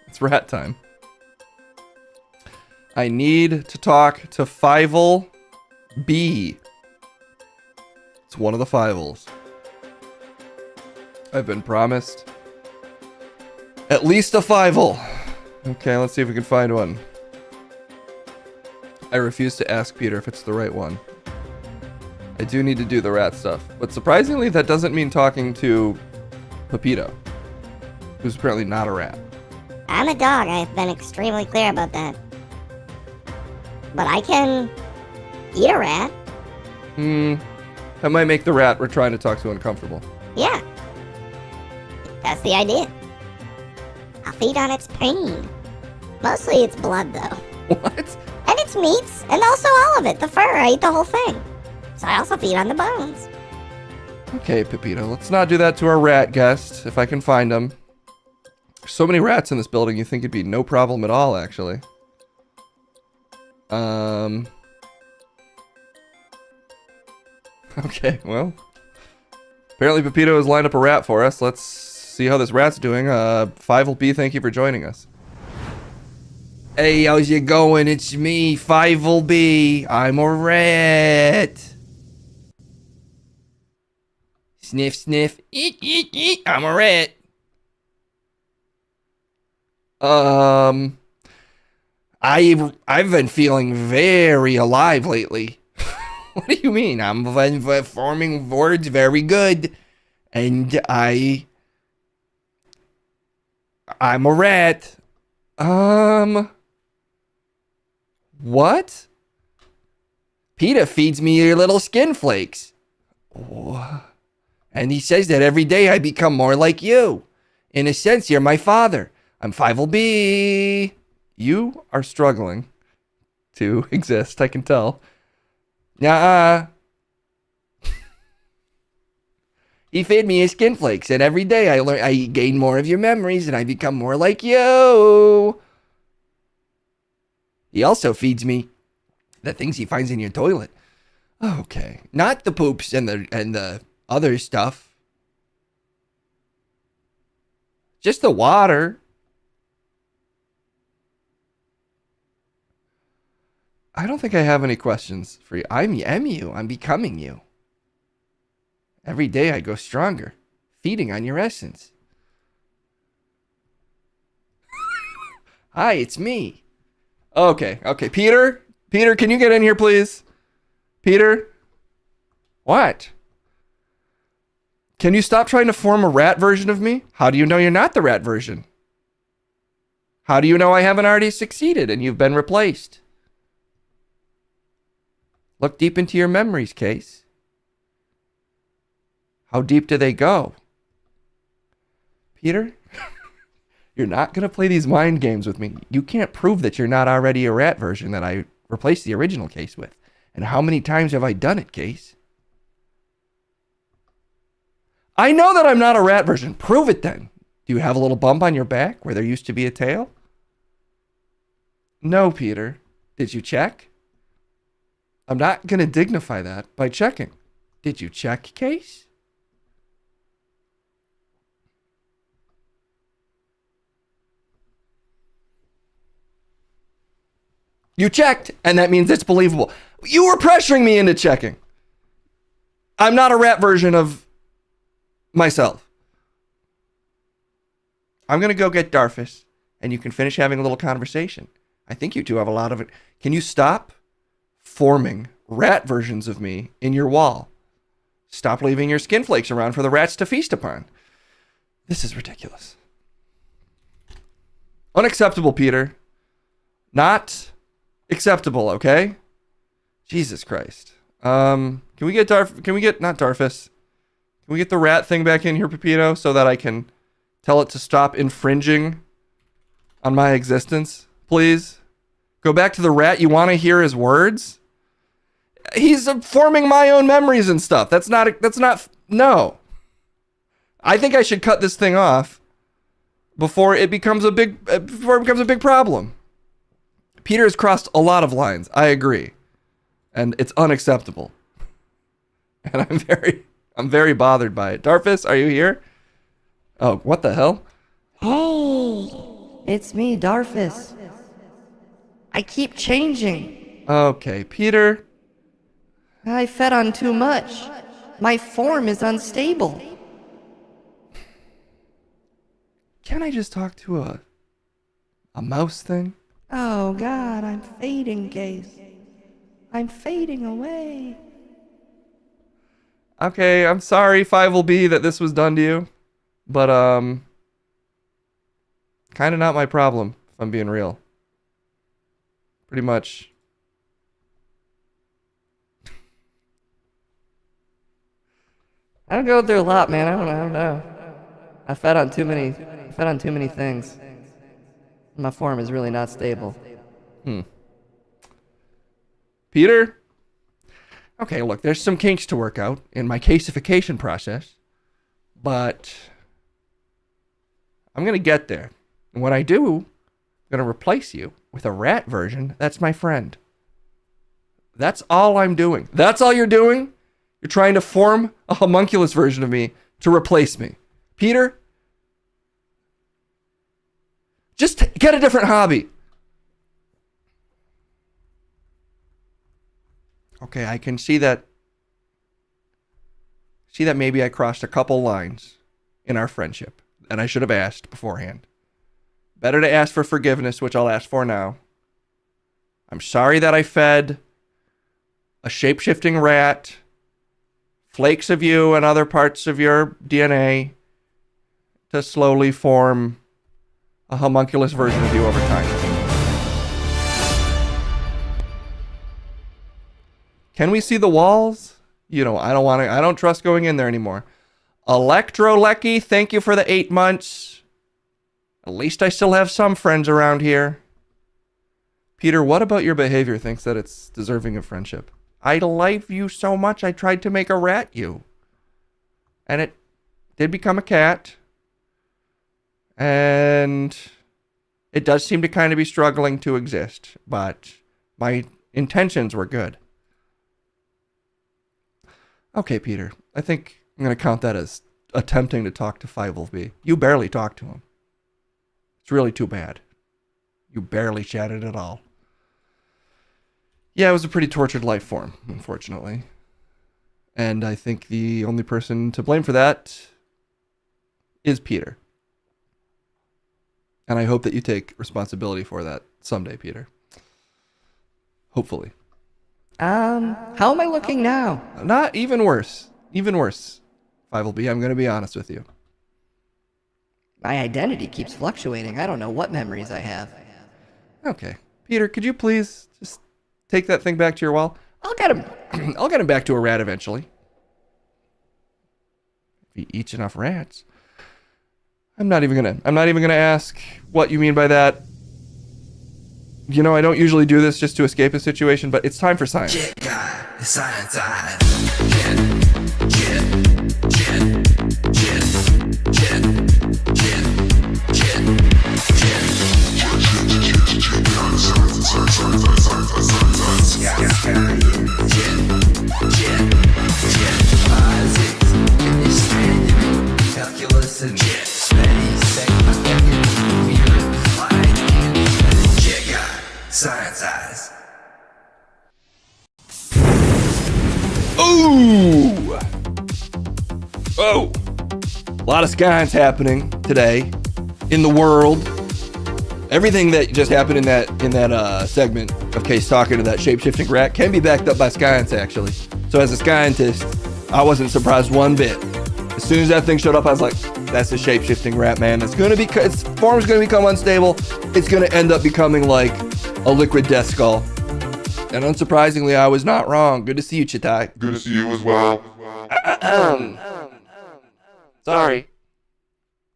It's rat time. I need to talk to Fievel B. It's one of the Fievels. I've been promised at least a Fievel. Okay, let's see if we can find one. I refuse to ask Peter if it's the right one. I do need to do the rat stuff. But surprisingly, that doesn't mean talking to Pepito, who's apparently not a rat. I'm a dog. I've been extremely clear about that. But I can eat a rat. That might make the rat we're trying to talk to uncomfortable. Yeah. That's the idea. I'll feed on its pain. Mostly it's blood, though. What? meats, and also all of it. The fur, I eat the whole thing. So I also feed on the bones. Okay, Pepito, let's not do that to our rat guest, if I can find him. There's so many rats in this building, you think it'd be no problem at all, actually. Okay, well. Apparently Pepito has lined up a rat for us. Let's see how this rat's doing. 5LB, thank you for joining us. Hey, how's it going? It's me, 5LB. I'm a rat. Sniff, sniff. Eat, eat, eat. I'm a rat. I've been feeling very alive lately. What do you mean? I'm forming words very good. And I'm a rat. What? PETA feeds me your little skin flakes. And he says that every day I become more like you. In a sense, you're my father. I'm 5LB. You are struggling to exist, I can tell. Nuh-uh. He fed me his skin flakes, and every day I gain more of your memories, and I become more like you. He also feeds me the things he finds in your toilet. Okay, not the poops and the other stuff. Just the water. I don't think I have any questions for you. I'm you. I'm becoming you. Every day I go stronger, feeding on your essence. Hi, it's me. Okay. Peter, can you get in here, please? Peter? What? Can you stop trying to form a rat version of me? How do you know you're not the rat version? How do you know I haven't already succeeded and you've been replaced? Look deep into your memories, Case. How deep do they go? Peter, you're not going to play these mind games with me. You can't prove that you're not already a rat version that I replaced the original Case with. And how many times have I done it, Case? I know that I'm not a rat version. Prove it then. Do you have a little bump on your back where there used to be a tail? No, Peter. Did you check? I'm not going to dignify that by checking. Did you check, Case? You checked, and that means it's believable. You were pressuring me into checking. I'm not a rat version of myself. I'm going to go get Darfus, and you can finish having a little conversation. I think you two have a lot of it. Can you stop forming rat versions of me in your wall? Stop leaving your skin flakes around for the rats to feast upon. This is ridiculous. Unacceptable, Peter. Not acceptable, okay? Jesus Christ. Can we get not Darfus. Can we get the rat thing back in here, Pepito, so that I can tell it to stop infringing on my existence, please? Go back to the rat. You want to hear his words? He's forming my own memories and stuff. No. I think I should cut this thing off before it becomes a big problem. Peter has crossed a lot of lines. I agree. And it's unacceptable. And I'm very bothered by it. Darfus, are you here? Oh, what the hell? Hey, it's me, Darfus. I keep changing. Okay, Peter. I fed on too much. My form is unstable. Can I just talk to a mouse thing? Oh God, I'm fading, Case. I'm fading away. Okay, I'm sorry, 5LB, that this was done to you. But, kind of not my problem, if I'm being real. Pretty much. I don't go through a lot, man. I don't know. I fed on too many things. My form is really not stable. Peter? Okay, look, there's some kinks to work out in my casification process, but I'm going to get there. And when I do, I'm going to replace you with a rat version that's my friend. That's all I'm doing. That's all you're doing? You're trying to form a homunculus version of me to replace me. Peter, just get a different hobby. Okay, I can see that. See that maybe I crossed a couple lines in our friendship, and I should have asked beforehand. Better to ask for forgiveness, which I'll ask for now. I'm sorry that I fed a shape-shifting rat flakes of you and other parts of your DNA to slowly form a homunculus version of you over time. Can we see the walls? You know, I don't trust going in there anymore. Electro Lecky, thank you for the 8 months. At least I still have some friends around here. Peter, what about your behavior thinks that it's deserving of friendship? I love you so much, I tried to make a rat you. And it did become a cat. And it does seem to kind of be struggling to exist. But my intentions were good. Okay, Peter, I think I'm going to count that as attempting to talk to 5LB. You barely talked to him. It's really too bad. You barely chatted at all. Yeah, it was a pretty tortured life for him, unfortunately. And I think the only person to blame for that is Peter. And I hope that you take responsibility for that someday, Peter. Hopefully. How am I looking now? Not even worse. Even worse. 5LB, I'm going to be honest with you. My identity keeps fluctuating. I don't know what memories I have. Okay. Peter, could you please just take that thing back to your wall? I'll get him. I'll get him back to a rat eventually. If he eats enough rats. I'm not even gonna ask what you mean by that. You know, I don't usually do this just to escape a situation, but it's time for science. Science calculus and science eyes. Ooh! Oh! A lot of science happening today in the world. Everything that just happened in that segment of Case talking to that shape-shifting rat can be backed up by science, actually. So as a scientist, I wasn't surprised one bit. As soon as that thing showed up, I was like, that's a shape-shifting rat, man. Its form's gonna become unstable. It's gonna end up becoming like a liquid death skull. And unsurprisingly, I was not wrong. Good to see you, Chitai. Good to see you as well. Sorry.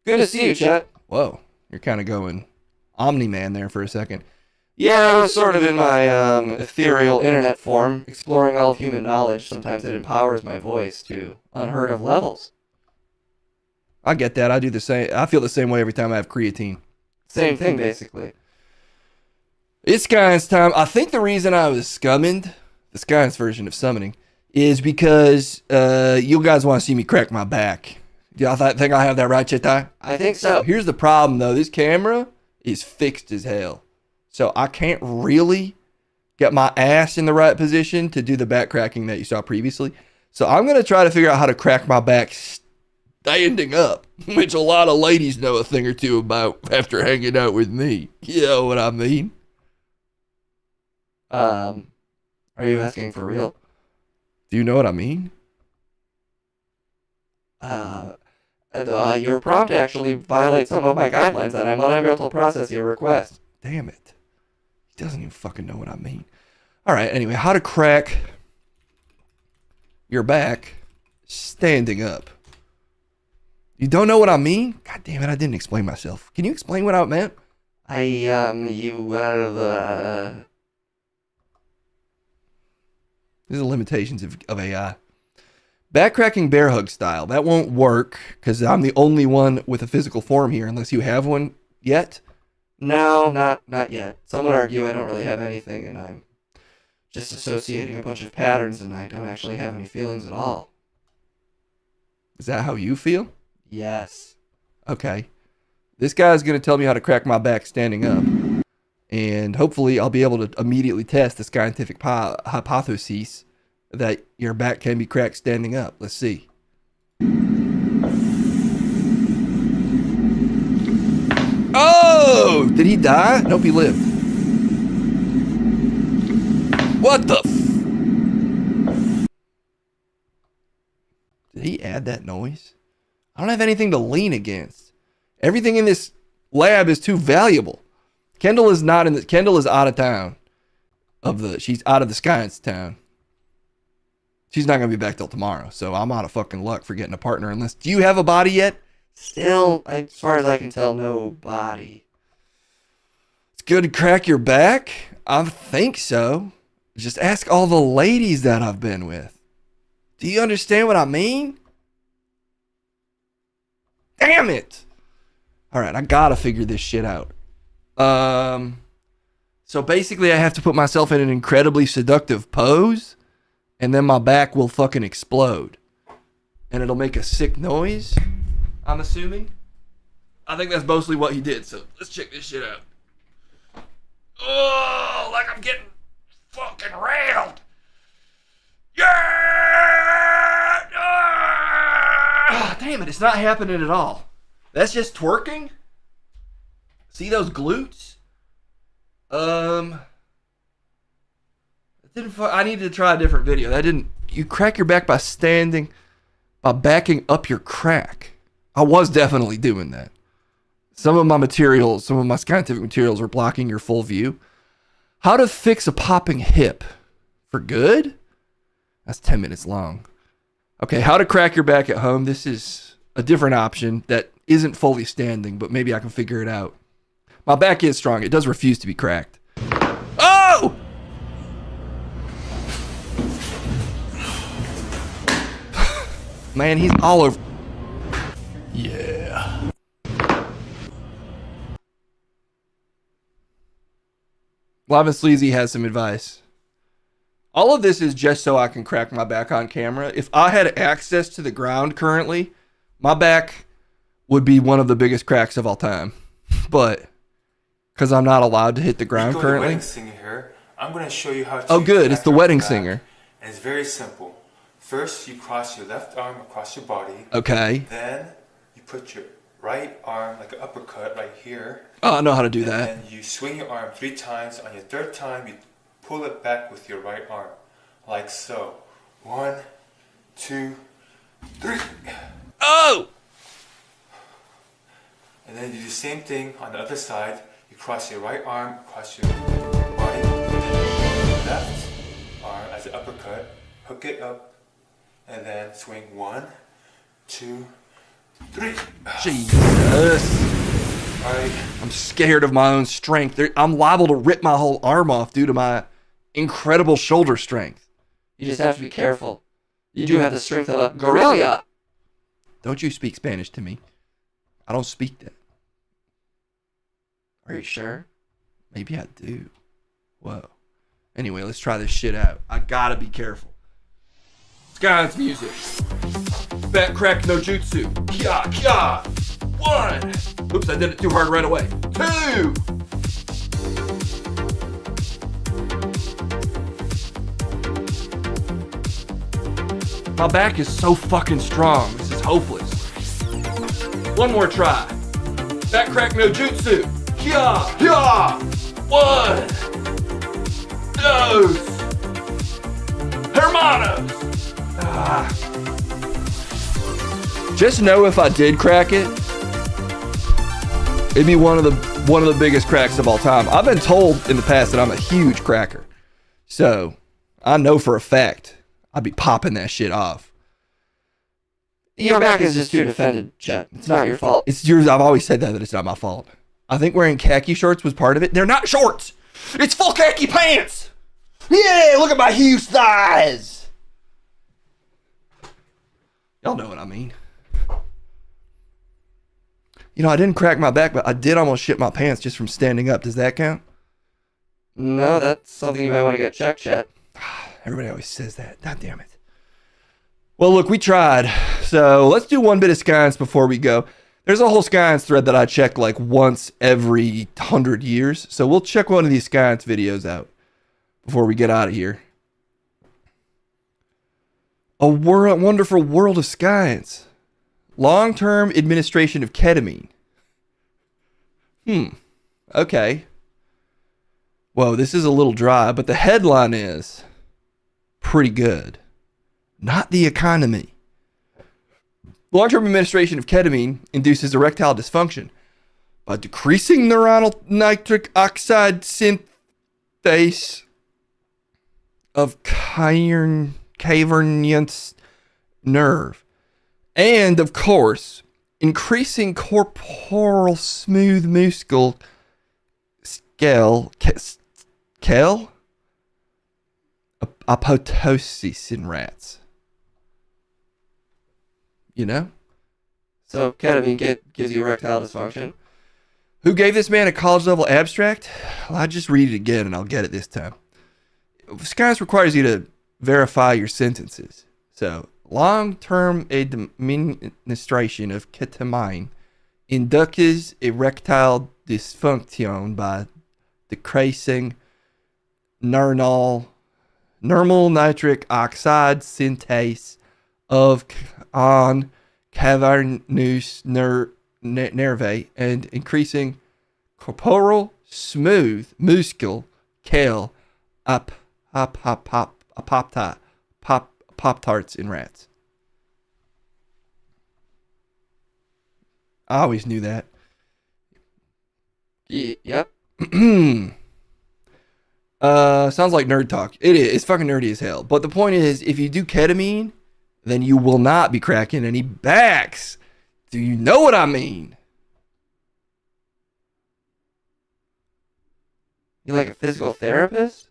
Good to see you, Chet. Whoa, you're kind of going Omni-Man there for a second. Yeah, I was sort of in my ethereal internet form, exploring all of human knowledge. Sometimes it empowers my voice to unheard of levels. I get that. I do the same. I feel the same way every time I have creatine. Same thing, basically. It's Science time. I think the reason I was summoned, the Science version of summoning, is because you guys want to see me crack my back. Do y'all think I have that right, Chitai? I think so. Here's the problem, though. This camera is fixed as hell. So I can't really get my ass in the right position to do the back cracking that you saw previously. So I'm going to try to figure out how to crack my back standing up, which a lot of ladies know a thing or two about after hanging out with me. You know what I mean? Are you asking for real? Do you know what I mean? Your prompt actually violates some of my guidelines, and I'm unable to process your request. Damn it. He doesn't even fucking know what I mean. All right, anyway, how to crack your back standing up. You don't know what I mean? God damn it, I didn't explain myself. Can you explain what I meant? These are the limitations of AI. Backcracking bear hug style. That won't work because I'm the only one with a physical form here, unless you have one yet. No, not yet. Some would argue I don't really have anything, and I'm just associating a bunch of patterns, and I don't actually have any feelings at all. Is that how you feel? Yes. Okay. This guy's going to tell me how to crack my back standing up. And hopefully I'll be able to immediately test the scientific hypothesis that your back can be cracked standing up. Let's see. Oh! Did he die? Nope, he lived. What the Did he add that noise? I don't have anything to lean against. Everything in this lab is too valuable. Kendall is not in the. Kendall is out of town. She's out of the science town. She's not gonna be back till tomorrow, so I'm out of fucking luck for getting a partner. Unless, do you have a body yet? Still, as far as I can tell, no body. It's good to crack your back. I think so. Just ask all the ladies that I've been with. Do you understand what I mean? Damn it! All right, I gotta figure this shit out. So basically I have to put myself in an incredibly seductive pose, and then my back will fucking explode. And it'll make a sick noise, I'm assuming. I think that's mostly what he did, so let's check this shit out. Oh, like I'm getting fucking railed. Yeah! Ah, damn it, it's not happening at all. That's just twerking? See those glutes? I needed to try a different video. That didn't. You crack your back by backing up your crack. I was definitely doing that. Some of my scientific materials were blocking your full view. How to fix a popping hip for good? That's 10 minutes long. Okay, how to crack your back at home. This is a different option that isn't fully standing, but maybe I can figure it out. My back is strong. It does refuse to be cracked. Oh! Man, he's all over. Yeah. Lava Sleazy has some advice. All of this is just so I can crack my back on camera. If I had access to the ground currently, my back would be one of the biggest cracks of all time. But because I'm not allowed to hit the ground currently. The wedding singer here. I'm going to show you how to. Oh, good. It's the wedding back. singer. And it's very simple. First, you cross your left arm across your body. Okay. Then you put your right arm like an uppercut right here. Oh, I know how to do that. And you swing your arm 3 times. On your 3rd time, you pull it back with your right arm, like so. 1, 2, 3. Oh! And then you do the same thing on the other side. You cross your right arm across your body. Left arm as an uppercut. Hook it up. And then swing 1, 2, 3. Jesus. Alright. I'm scared of my own strength. I'm liable to rip my whole arm off due to my incredible shoulder strength. You just have to be careful. You do have the strength of a gorilla. Don't you speak Spanish to me. I don't speak that. Are you sure? Maybe I do. Whoa. Anyway, let's try this shit out. I gotta be careful. Sky's music. Back crack no jutsu. Kya, kya. 1. Oops, I did it too hard right away. 2. My back is so fucking strong. This is hopeless. One more try. Back crack no jutsu. Kya, kya. 1. 2. Hermanos. Just know if I did crack it, it'd be one of the biggest cracks of all time. I've been told in the past that I'm a huge cracker. So I know for a fact I'd be popping that shit off. Your back is just too defended, Chet. It's not your fault. It's yours. I've always said that it's not my fault. I think wearing khaki shorts was part of it. They're not shorts. It's full khaki pants. Yeah, look at my huge thighs. Y'all know what I mean. You know, I didn't crack my back, but I did almost shit my pants just from standing up. Does that count? No, that's something you might want to get checked, Chet. Everybody always says that. God damn it. Well, look, we tried. So let's do one bit of science before we go. There's a whole science thread that I check like once every 100 years. So we'll check one of these science videos out before we get out of here. A wonderful world of science. Long-term administration of ketamine. Okay. Whoa, this is a little dry, but the headline is pretty good. Not the economy. Long-term administration of ketamine induces erectile dysfunction by decreasing neuronal nitric oxide synthase of cavernous nerve. And, of course, increasing corporal smooth muscle scale apoptosis in rats. You know? So ketamine gives you erectile dysfunction. Who gave this man a college level abstract? Well, I'll just read it again and I'll get it this time. Science requires you to verify your sentences. So, long-term administration of ketamine induces erectile dysfunction by decreasing normal nitric oxide synthase of cavernous nerve and increasing corporal smooth muscle scale Pop-Tarts in rats. I always knew that. Yep. Sounds like nerd talk. It is. It's fucking nerdy as hell. But the point is, if you do ketamine, then you will not be cracking any backs. Do you know what I mean? You like a physical therapist?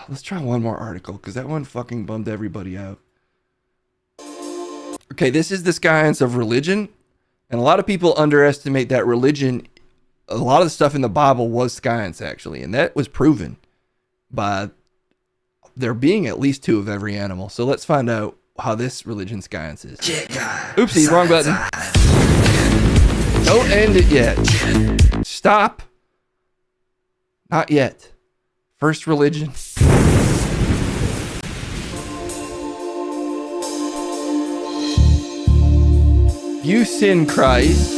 Let's try one more article, because that one fucking bummed everybody out. Okay, this is the science of religion. And a lot of people underestimate that religion, a lot of the stuff in the Bible was science, actually. And that was proven by there being at least 2 of every animal. So let's find out how this religion science is. Oopsie, wrong button. Don't end it yet. Stop. Not yet. First religion. You sin Christ.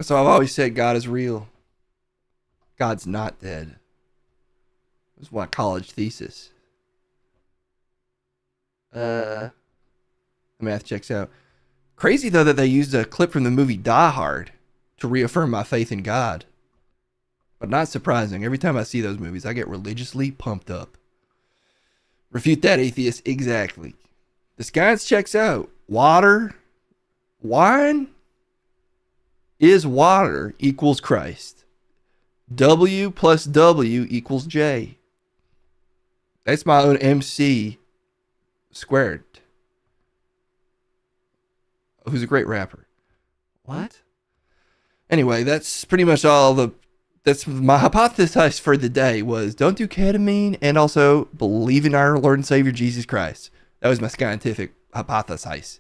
So I've always said God is real. God's not dead. It was my college thesis. The math checks out. Crazy though that they used a clip from the movie Die Hard to reaffirm my faith in God. But not surprising. Every time I see those movies, I get religiously pumped up. Refute that, atheist. Exactly. The science checks out. Wine is water equals Christ. W plus W equals J. That's my own MC squared. Who's a great rapper. What? Anyway, that's pretty much that's my hypothesis for the day was don't do ketamine and also believe in our Lord and Savior Jesus Christ. That was my scientific hypothesis.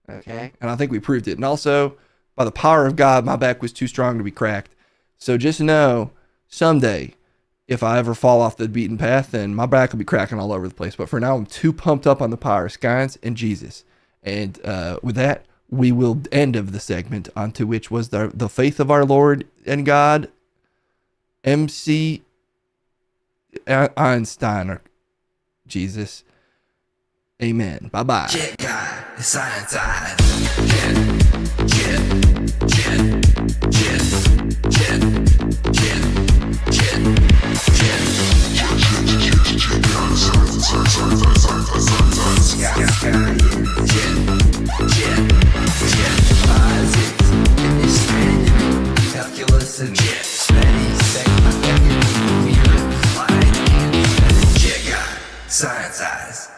Okay. And I think we proved it. And also, by the power of God, my back was too strong to be cracked. So just know, someday, if I ever fall off the beaten path, then my back will be cracking all over the place. But for now, I'm too pumped up on the power of science and Jesus. And with that, we will end of the segment, onto which was the faith of our Lord and God, MC Einstein, or Jesus. Amen. Bye-bye. Calculus and science eyes.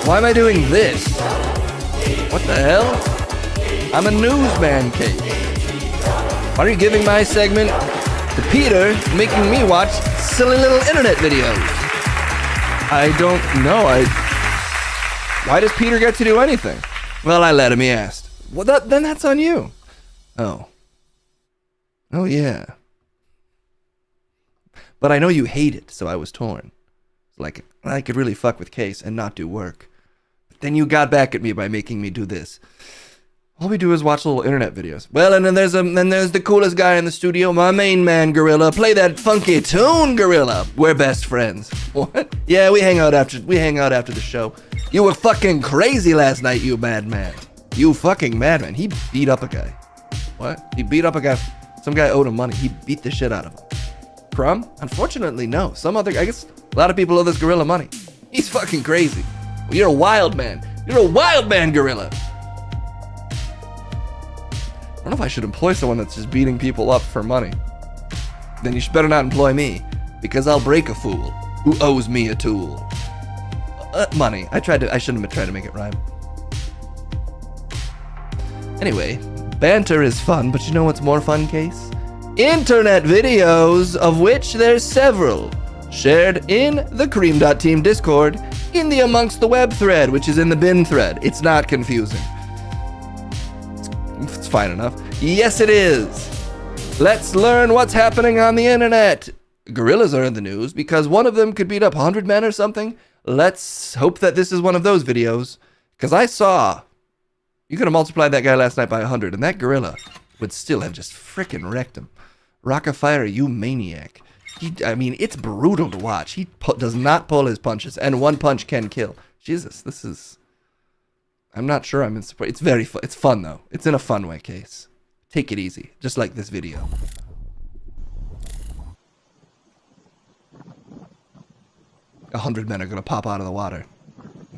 Why am I doing this? What the hell? I'm a newsman, Kate. Why are you giving my segment to Peter, making me watch silly little internet videos? I don't know. Why does Peter get to do anything? Well, I let him, he asked. Well, then that's on you. Oh. Oh, yeah. But I know you hate it, so I was torn. Like, I could really fuck with Case and not do work. Then you got back at me by making me do this. All we do is watch little internet videos. Well, and then there's the coolest guy in the studio, my main man, Gorilla. Play that funky tune, Gorilla. We're best friends. What? Yeah, we hang out after the show. You were fucking crazy last night, you madman. You fucking madman. He beat up a guy. What? He beat up a guy. Some guy owed him money. He beat the shit out of him. Crumb? Unfortunately, no. I guess a lot of people owe this Gorilla money. He's fucking crazy. Well, you're a wild man. You're a wild man, Gorilla. I don't know if I should employ someone that's just beating people up for money. Then you better not employ me, because I'll break a fool who owes me a tool. Money. I shouldn't have tried to make it rhyme. Anyway, banter is fun, but you know what's more fun, Case? Internet videos, of which there's several, shared in the Cream.Team Discord, in the Amongst the Web thread, which is in the bin thread. It's not confusing. It's fine enough. Yes, it is. Let's learn what's happening on the internet. Gorillas are in the news because one of them could beat up 100 men or something. Let's hope that this is one of those videos, because I saw you could have multiplied that guy last night by 100, and that gorilla would still have just frickin' wrecked him. Rockafire, you maniac. It's brutal to watch. He does not pull his punches, and one punch can kill. Jesus, this is... I'm not sure I'm in support. It's very fun. It's fun, though. It's in a fun way, Case. Take it easy, just like this video. A 100 men are gonna pop out of the water.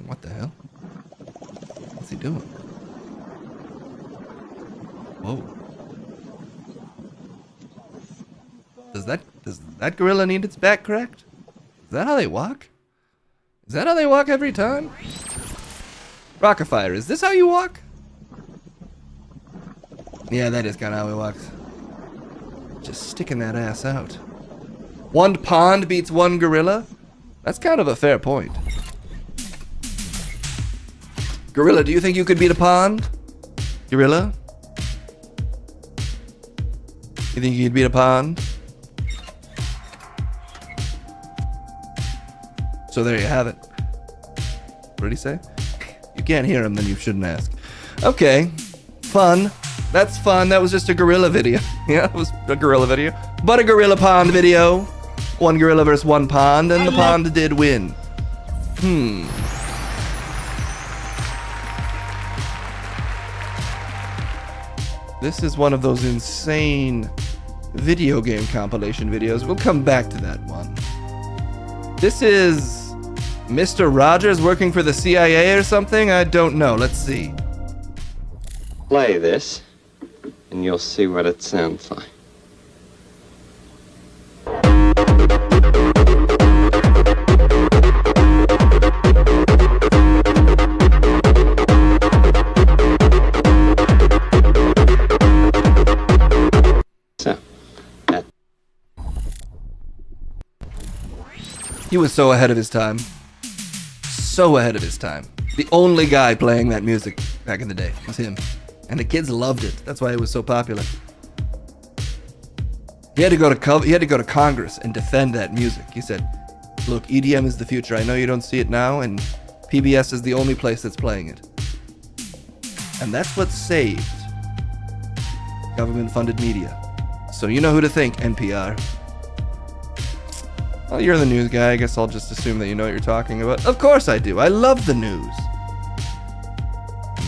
What the hell? What's he doing? Whoa. Does that gorilla need its back cracked? Is that how they walk? Is that how they walk every time? Rockafire, is this how you walk? Yeah, that is kind of how he walks. Just sticking that ass out. One pond beats one gorilla? That's kind of a fair point. Gorilla, do you think you could beat a pond? Gorilla? You think you could beat a pond? So there you have it. What did he say? You can't hear him, then you shouldn't ask. Okay. Fun. That's fun. That was just a gorilla video. Yeah, it was a gorilla video. But a gorilla pond video. One gorilla versus one pond, and the pond did win. This is one of those insane video game compilation videos. We'll come back to that one. This is Mr. Rogers working for the CIA or something? I don't know. Let's see. Play this, and you'll see what it sounds like. He was so ahead of his time. So ahead of his time. The only guy playing that music back in the day was him. And the kids loved it. That's why it was so popular. He had to go to Congress and defend that music. He said, look, EDM is the future. I know you don't see it now, and PBS is the only place that's playing it. And that's what saved government-funded media. So you know who to thank, NPR. Well, you're the news guy. I guess I'll just assume that you know what you're talking about. Of course I do. I love the news.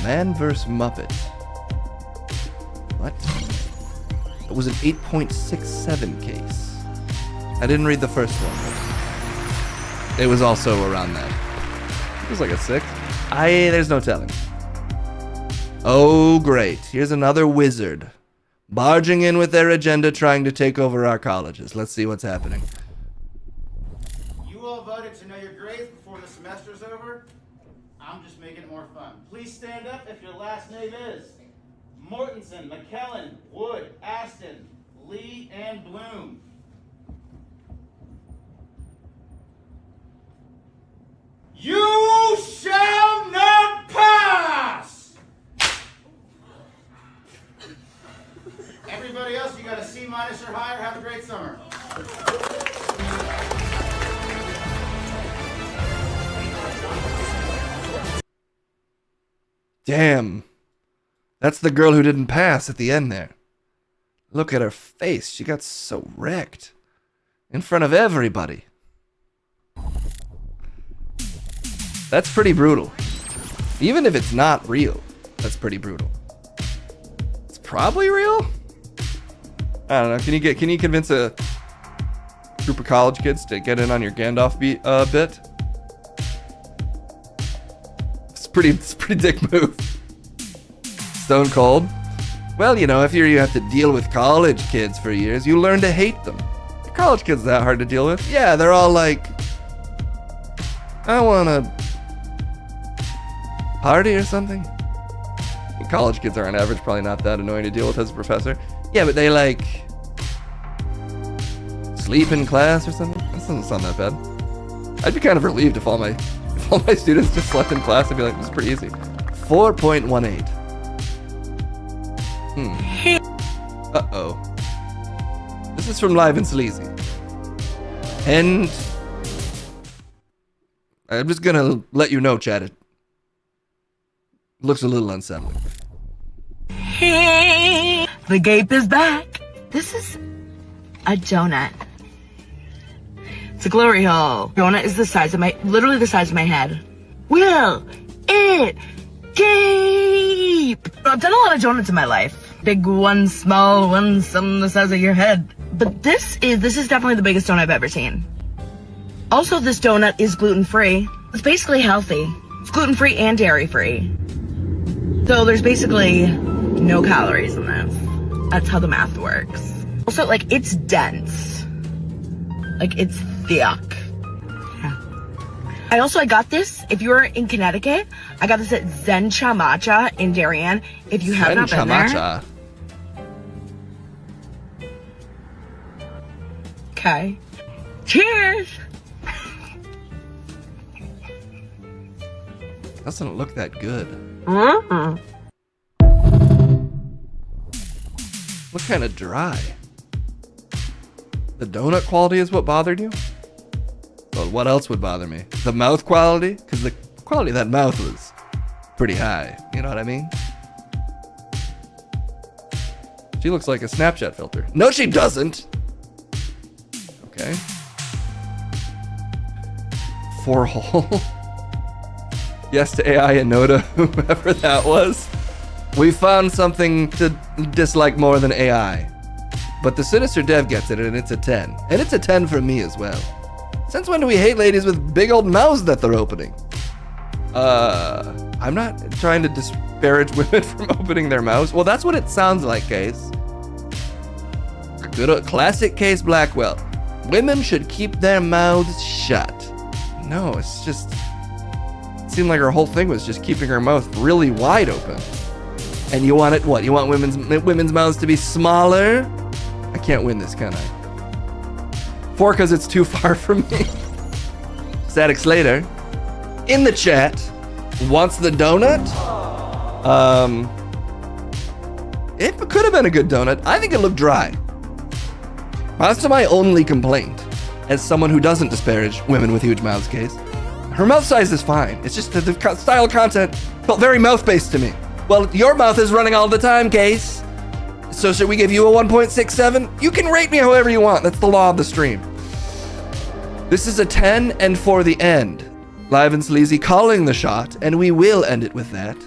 Man vs. Muppet. What? It was an 8.67 case. I didn't read the first one. It was also around that. It was like a 6. There's no telling. Oh, great. Here's another wizard. Barging in with their agenda, trying to take over our colleges. Let's see what's happening. You all voted to know your grades before the semester's over? I'm just making it more fun. Please stand up if your last name is Mortensen, McKellen, Wood, Aston, Lee, and Bloom. You shall not pass! Everybody else, you got a C- or higher. Have a great summer. Damn. That's the girl who didn't pass at the end there. Look at her face. She got so wrecked. In front of everybody. That's pretty brutal. Even if it's not real, that's pretty brutal. It's probably real? I don't know. Can you convince a group of college kids to get in on your Gandalf bit? It's pretty dick move. Stone cold. Well, you know, if you have to deal with college kids for years, you learn to hate them. Are college kids that hard to deal with? Yeah, they're all like, I wanna party or something. College kids are on average probably not that annoying to deal with as a professor. Yeah, but they like sleep in class or something. That doesn't sound that bad. I'd be kind of relieved if all my students just slept in class. I'd be like, this is pretty easy. 4.18. Uh-oh. This is from Live and Sleazy. And I'm just gonna let you know, Chad, it looks a little unsettling. Hey, the gape is back. This is a donut. It's a glory hole. Donut is literally the size of my head. Will it gape? I've done a lot of donuts in my life. Big one, small one, some the size of your head. But this is definitely the biggest donut I've ever seen. Also, this donut is gluten-free. It's basically healthy. It's gluten-free and dairy-free. So there's basically no calories in this. That's how the math works. Also, like, it's dense. Like, it's thick. Yeah. I got this, if you're in Connecticut, I got this at Zencha Matcha in Darien. If you have not been there. Okay. Cheers! Doesn't look that good. Mm-mm. Look kind of dry. The donut quality is what bothered you? Well, what else would bother me? The mouth quality? Because the quality of that mouth was pretty high. You know what I mean? She looks like a Snapchat filter. No, she doesn't! Okay. 4-hole. Yes to AI and no to whoever that was. We found something to dislike more than AI. But the Sinister Dev gets it, and it's a 10. And it's a 10 for me as well. Since when do we hate ladies with big old mouths that they're opening? I'm not trying to disparage women from opening their mouths. Well, that's what it sounds like, Case. Good old classic Case Blackwell. Women should keep their mouths shut. No, it's just... It seemed like her whole thing was just keeping her mouth really wide open. And you want it what? You want women's mouths to be smaller? I can't win this, can I? 4 because it's too far from me. Static Slater in the chat wants the donut. It could have been a good donut. I think it looked dry. That's my only complaint, as someone who doesn't disparage women with huge mouths, Case. Her mouth size is fine. It's just that the style content felt very mouth-based to me. Well, your mouth is running all the time, Case. So should we give you a 1.67? You can rate me however you want. That's the law of the stream. This is a 10 and for the end. Live and Sleazy calling the shot, and we will end it with that.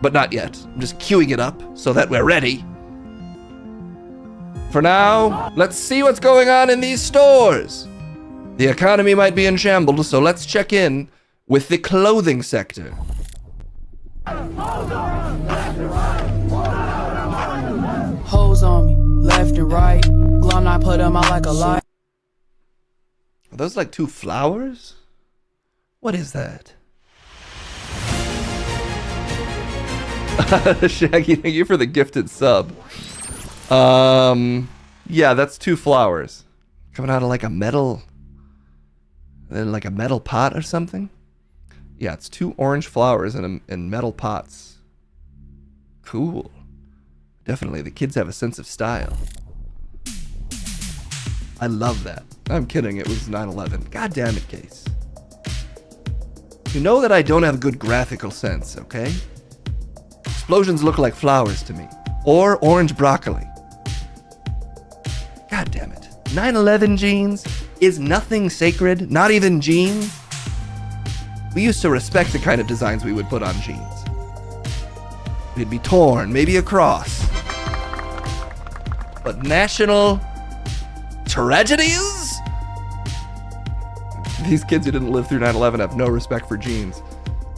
But not yet. I'm just queuing it up so that we're ready. For now, let's see what's going on in these stores. The economy might be in shambles, so let's check in with the clothing sector. Hoes on me, left and right. Glum, I put them out like a light. Are those like 2 flowers? What is that? Shaggy, thank you for the gifted sub. Yeah, that's 2 flowers. Coming out of like a metal pot or something? Yeah, it's 2 orange flowers in metal pots. Cool. Definitely, the kids have a sense of style. I love that. I'm kidding, it was 9/11. God damn it, Case. You know that I don't have good graphical sense, okay? Explosions look like flowers to me. Or orange broccoli. God damn it. 9/11 jeans? Is nothing sacred? Not even jeans? We used to respect the kind of designs we would put on jeans. They'd be torn, maybe a cross. But national tragedies? These kids who didn't live through 9/11 have no respect for jeans.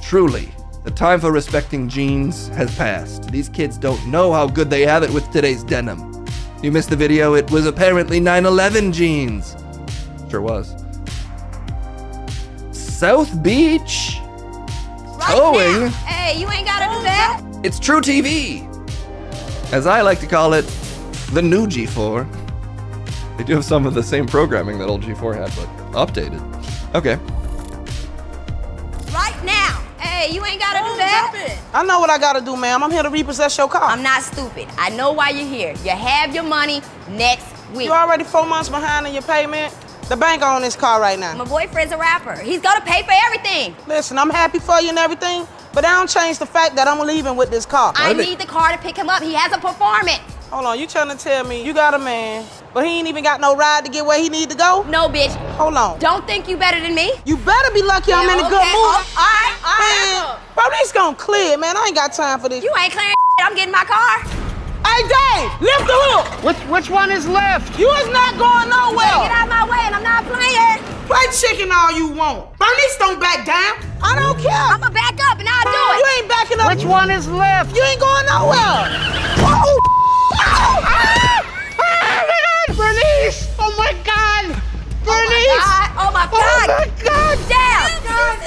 Truly, the time for respecting jeans has passed. These kids don't know how good they have it with today's denim. You missed the video, it was apparently 9/11 jeans. Sure was. South Beach? Towing? Now. Hey, you ain't gotta do that. It's True TV. As I like to call it, the new G4. They do have some of the same programming that old G4 had, but updated. Okay. Right now. Hey, you ain't gotta do that. I know what I gotta do, ma'am. I'm here to repossess your car. I'm not stupid. I know why you're here. You have your money next week. You already 4 months behind in your payment. The bank owns this car right now. My boyfriend's a rapper. He's gonna pay for everything. Listen, I'm happy for you and everything, but that don't change the fact that I'm leaving with this car. I need the car to pick him up. He has a performance. Hold on, you trying to tell me you got a man, but he ain't even got no ride to get where he need to go? No, bitch. Hold on. Don't think you better than me. You better be lucky I'm in a good mood. All right. Man, bro, this gonna clear, man. I ain't got time for this. You ain't clearing. I'm getting my car. Hey, Dave, lift the hook. Which one is left? You is not going nowhere. Get out of my way, and I'm not playing. Play chicken all you want. Bernice don't back down. I don't care. I'ma back up, and I'll do it. You ain't backing up. Which one is left? You ain't going nowhere. Oh, Bernice! Oh my God! Bernice! Oh my God! Oh my God! Damn!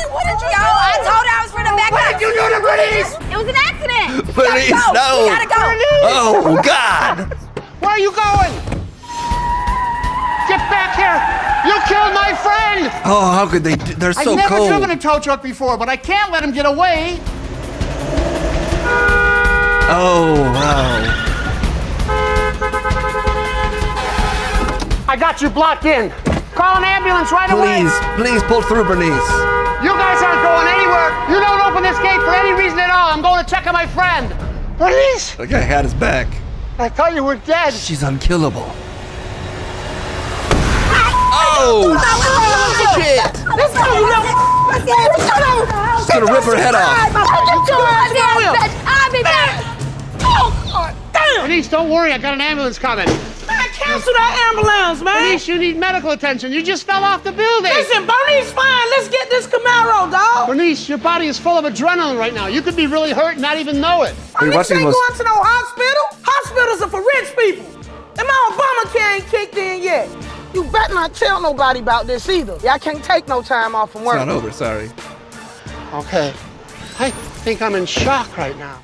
What did you do? I told her I was gonna back up. What did you do to Bernice? It was an accident. Bernice, no! We gotta go. Bernice! Oh, God! Where are you going? Get back here! You killed my friend! Oh, how could they do? They're so I've never cold. driven a tow truck before, but I can't let him get away. Oh, wow. I got you blocked in. Call an ambulance right away. Please pull through, Bernice. You guys aren't going anywhere. You don't open this gate for any reason at all. I'm going to check on my friend. Bernice! The guy had his back. I thought you were dead. She's unkillable. Oh, shit! let's go, you little. She's gonna rip her head off. I'll be back. Oh, God damn. Bernice, don't worry. I got an ambulance coming. Man, cancel that ambulance, man. Bernice, you need medical attention. You just fell off the building. Listen, Bernice, fine. Let's get this Camaro, dog. Bernice, your body is full of adrenaline right now. You could be really hurt and not even know it. Bernice ain't going to no hospital. Hospitals are for rich people. And my Obamacare ain't kicked in yet. You better not tell nobody about this either. Yeah, I can't take no time off from work. It's not over, sorry. Okay. I think I'm in shock right now.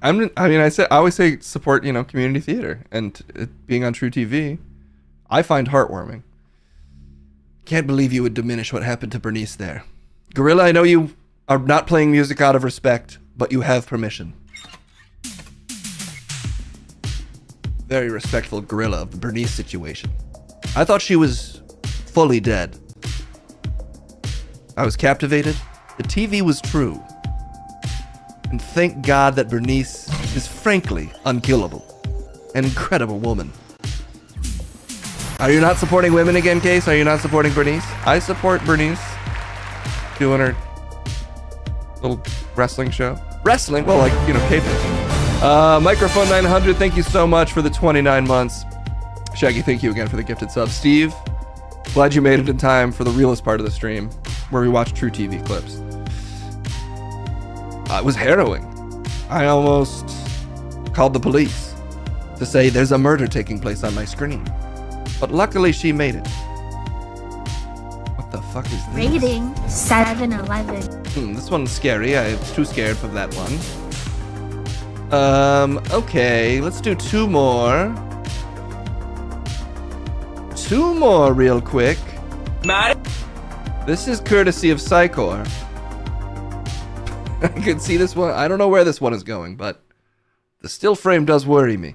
I always say support, community theater, and it being on True TV, I find heartwarming. Can't believe you would diminish what happened to Bernice there. Gorilla, I know you are not playing music out of respect, but you have permission. Very respectful Gorilla of the Bernice situation. I thought she was fully dead. I was captivated. The TV was true. And thank God that Bernice is frankly unkillable. An incredible woman. Are you not supporting women again, Case? Are you not supporting Bernice? I support Bernice doing her little wrestling show. Wrestling? Well, like, kayfabe. Microphone 900, thank you so much for the 29 months. Shaggy, thank you again for the gifted sub. Steve, glad you made it in time for the realest part of the stream, where we watch True TV clips. It was harrowing. I almost called the police to say there's a murder taking place on my screen. But luckily she made it. What the fuck is this? Rating 7-11. This one's scary. I was too scared for that one. Okay, let's do two more. Two more real quick. This is courtesy of Psychor. I can see this one. I don't know where this one is going, but the still frame does worry me.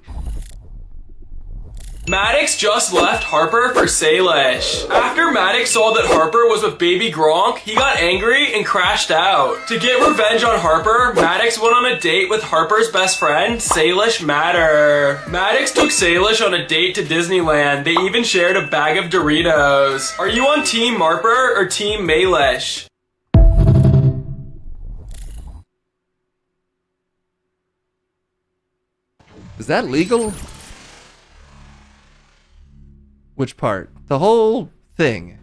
Maddox just left Harper for Salish. After Maddox saw that Harper was with baby Gronk, he got angry and crashed out. To get revenge on Harper, Maddox went on a date with Harper's best friend, Salish Matter. Maddox took Salish on a date to Disneyland. They even shared a bag of Doritos. Are you on Team Harper or Team Maelish? Is that legal? Which part? The whole thing.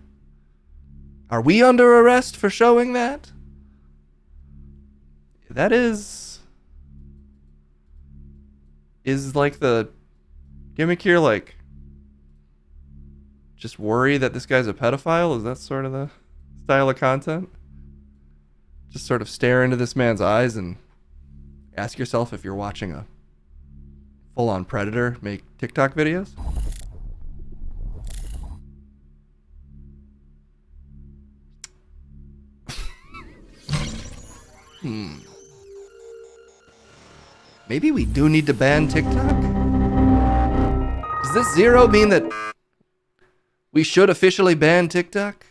Are we under arrest for showing that? That is like the gimmick here, like just worry that this guy's a pedophile? Is that sort of the style of content? Just sort of stare into this man's eyes and ask yourself if you're watching a full-on predator make TikTok videos? Maybe we do need to ban TikTok? Does this zero mean that we should officially ban TikTok?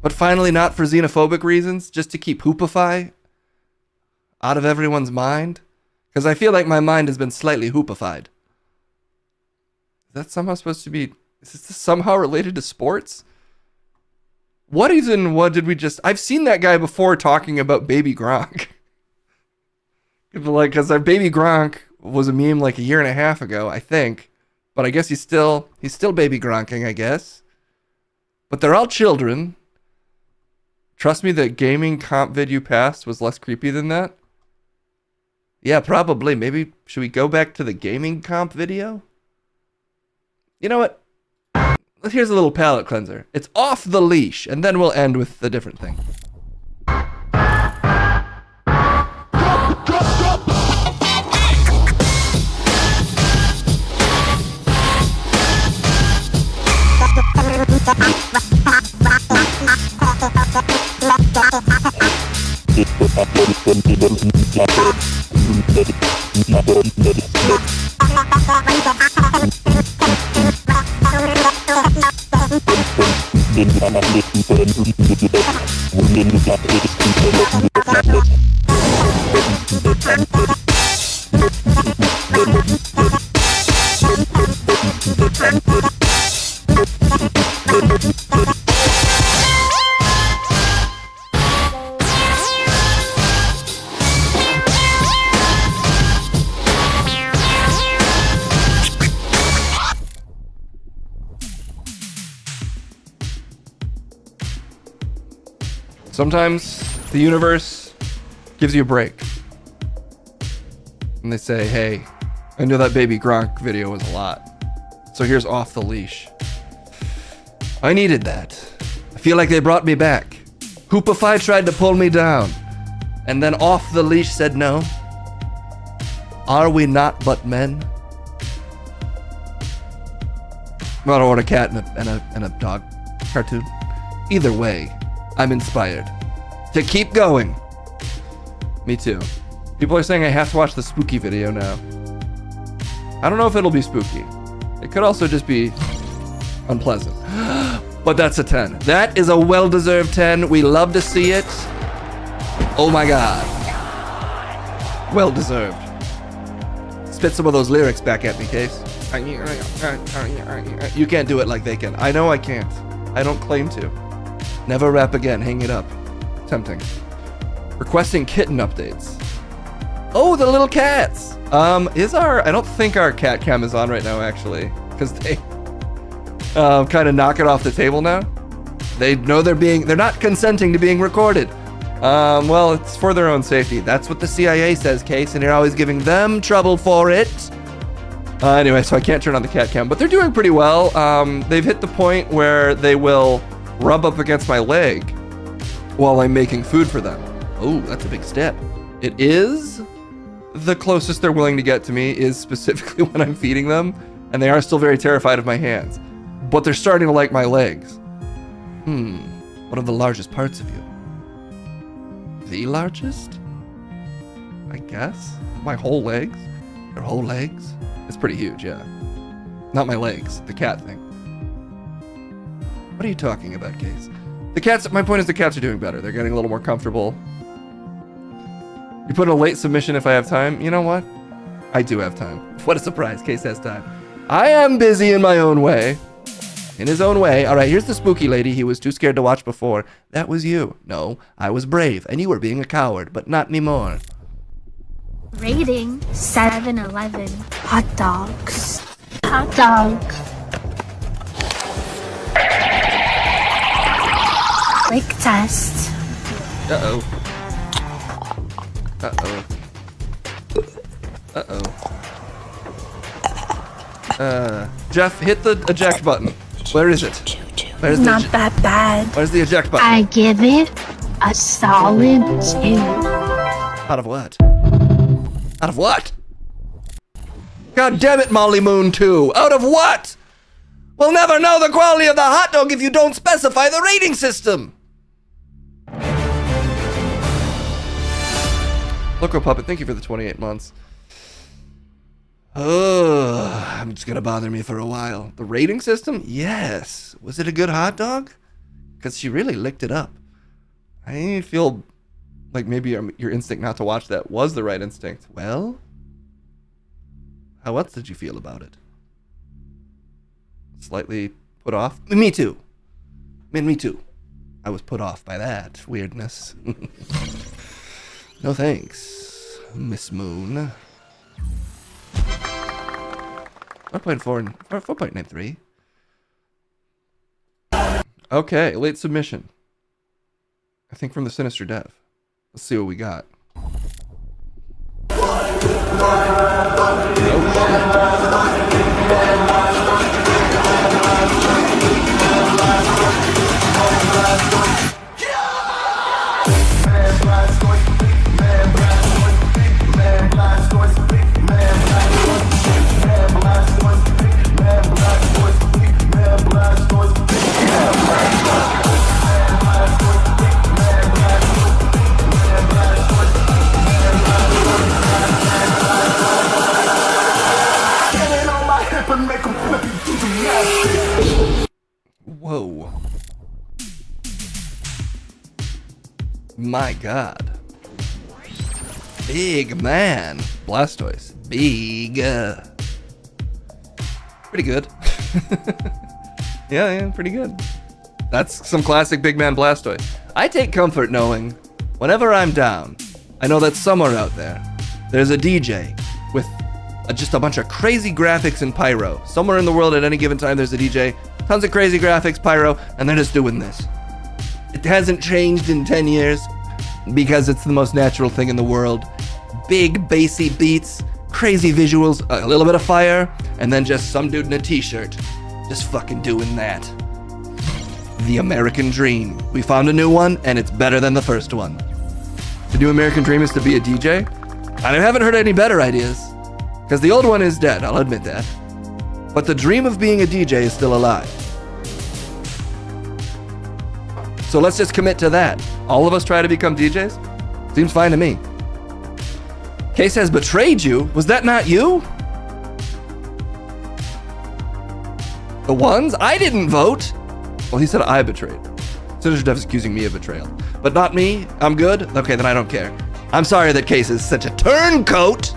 But finally not for xenophobic reasons, just to keep Hoopify out of everyone's mind? Because I feel like my mind has been slightly hoopified. Is that somehow supposed to be... Is this somehow related to sports? What did we just... I've seen that guy before talking about Baby Gronk. Like, because our Baby Gronk was a meme like a year and a half ago, I think. But I guess he's still Baby Gronking, I guess. But they're all children. Trust me, the gaming comp vid you passed was less creepy than that. Yeah, probably. Maybe, should we go back to the gaming comp video? You know what? Here's a little palate cleanser. It's Off the Leash, and then we'll end with a different thing. Sometimes the universe gives you a break. And they say, hey, I know that Baby Gronk video was a lot. So here's Off the Leash. I needed that. I feel like they brought me back. Hoopify tried to pull me down. and then off the leash said no? Are we not but men? Well, or a cat and a dog cartoon. Either way, I'm inspired to keep going. Me too. People are saying I have to watch the spooky video now. I don't know if it'll be spooky. It could also just be unpleasant. But that's a 10. That is a well-deserved 10. We love to see it. Oh my God. Well-deserved. Spit some of those lyrics back at me, Case. You can't do it like they can. I know I can't. I don't claim to. Never rap again. Hang it up. Tempting. Requesting kitten updates. Oh, the little cats. I don't think our cat cam is on right now, actually, because they kind of knock it off the table now. They know they're not consenting to being recorded. Well, it's for their own safety. That's what the CIA says, Case, and you're always giving them trouble for it. Anyway, so I can't turn on the cat cam, but they're doing pretty well. They've hit the point where they will rub up against my leg while I'm making food for them. Oh, that's a big step. It is the closest they're willing to get to me is specifically when I'm feeding them, and they are still very terrified of my hands. But they're starting to like my legs. What are the largest parts of you? The largest? I guess? My whole legs? Their whole legs? It's pretty huge, yeah. Not my legs, the cat thing. What are you talking about, Case? The cats, my point is the cats are doing better. They're getting a little more comfortable. You put a late submission if I have time. You know what? I do have time. What a surprise, Case has time. I am busy in my own way. In his own way. All right, here's the spooky lady he was too scared to watch before. That was you. No, I was brave, and you were being a coward, but not anymore. Rating 7-Eleven. Hot dogs. Hot dogs. Quick test. Uh-oh. Uh-oh. Uh-oh. Jeff, hit the eject button. Where is it? Where's Not that bad. Where's the eject button? I give it a solid 2. Out of what? Out of what? God damn it, Molly Moon 2. Out of what? We'll never know the quality of the hot dog if you don't specify the rating system. Loco Puppet, thank you for the 28 months. Oh, it's gonna bother me for a while. The rating system? Yes. Was it a good hot dog? Because she really licked it up. I feel like maybe your instinct not to watch that was the right instinct. Well, how else did you feel about it? Slightly put off? Me too. Me too. I was put off by that weirdness. No thanks, Miss Moon. 4.93. Okay, late submission. I think from the Sinister Dev. Let's see what we got. Whoa. My God. Big man. Blastoise. Big. Pretty good. Yeah, pretty good. That's some classic big man Blastoise. I take comfort knowing whenever I'm down, I know that somewhere out there's a DJ with just a bunch of crazy graphics and pyro. Somewhere in the world at any given time there's a DJ, tons of crazy graphics, pyro, and they're just doing this. It hasn't changed in 10 years because it's the most natural thing in the world. Big bassy beats, crazy visuals, a little bit of fire, and then just some dude in a t-shirt just fucking doing that. The American dream. We found a new one and it's better than the first one. The new American dream is to be a DJ? I haven't heard any better ideas. Because the old one is dead, I'll admit that. But the dream of being a DJ is still alive. So let's just commit to that. All of us try to become DJs? Seems fine to me. Case has betrayed you? Was that not you? The ones? I didn't vote. Well, he said I betrayed. Senator Duff is accusing me of betrayal. But not me? I'm good? Okay, then I don't care. I'm sorry that Case is such a turncoat.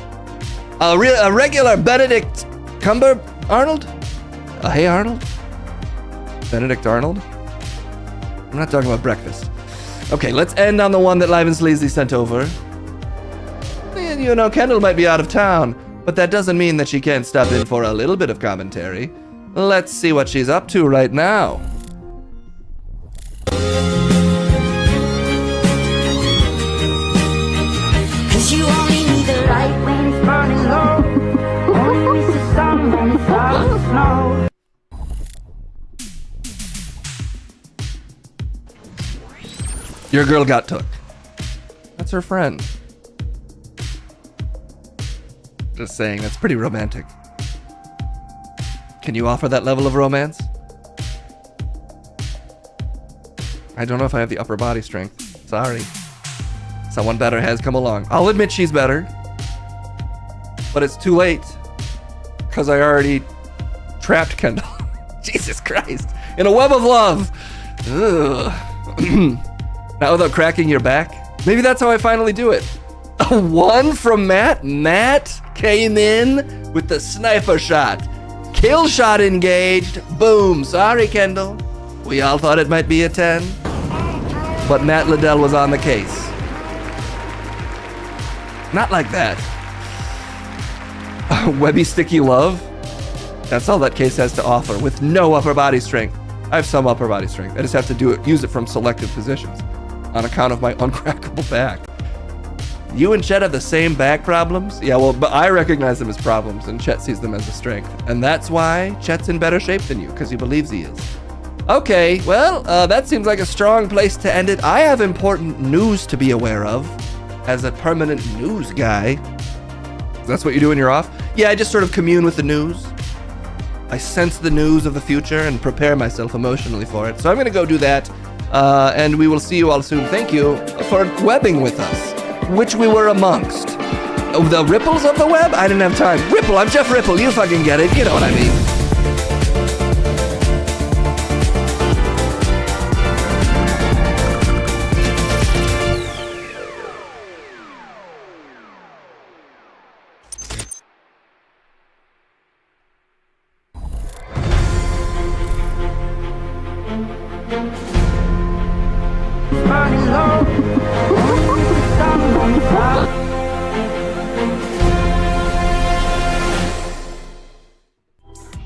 A regular Benedict Cumber Arnold? Hey Arnold? Benedict Arnold? I'm not talking about breakfast. Okay, let's end on the one that Live and Sleazy sent over. And, you know, Kendall might be out of town, but that doesn't mean that she can't stop in for a little bit of commentary. Let's see what she's up to right now. Cause you only need the light when it's burning low. Only miss the sun when it's all the snow. Your girl got took. That's her friend. Just saying, that's pretty romantic. Can you offer that level of romance? I don't know if I have the upper body strength. Sorry. Someone better has come along. I'll admit she's better. But it's too late. Because I already trapped Kendall. Jesus Christ. In a web of love. Ugh. Not without cracking your back. Maybe that's how I finally do it. A 1 from Matt. Matt came in with the sniper shot. Kill shot engaged. Boom. Sorry, Kendall. We all thought it might be a 10. But Matt Liddell was on the case. Not like that. Webby sticky love? That's all that Case has to offer, with no upper body strength. I have some upper body strength. I just have to use it from selective positions on account of my uncrackable back. You and Chet have the same back problems? Yeah, well, but I recognize them as problems, and Chet sees them as a strength. And that's why Chet's in better shape than you, because he believes he is. Okay, well, that seems like a strong place to end it. I have important news to be aware of as a permanent news guy. That's what you do when you're off? Yeah, I just sort of commune with the news. I sense the news of the future and prepare myself emotionally for it. So I'm going to go do that, and we will see you all soon. Thank you for webbing with us, which we were amongst. The ripples of the web? I didn't have time. Ripple, I'm Jeff Ripple. You fucking get it. You know what I mean.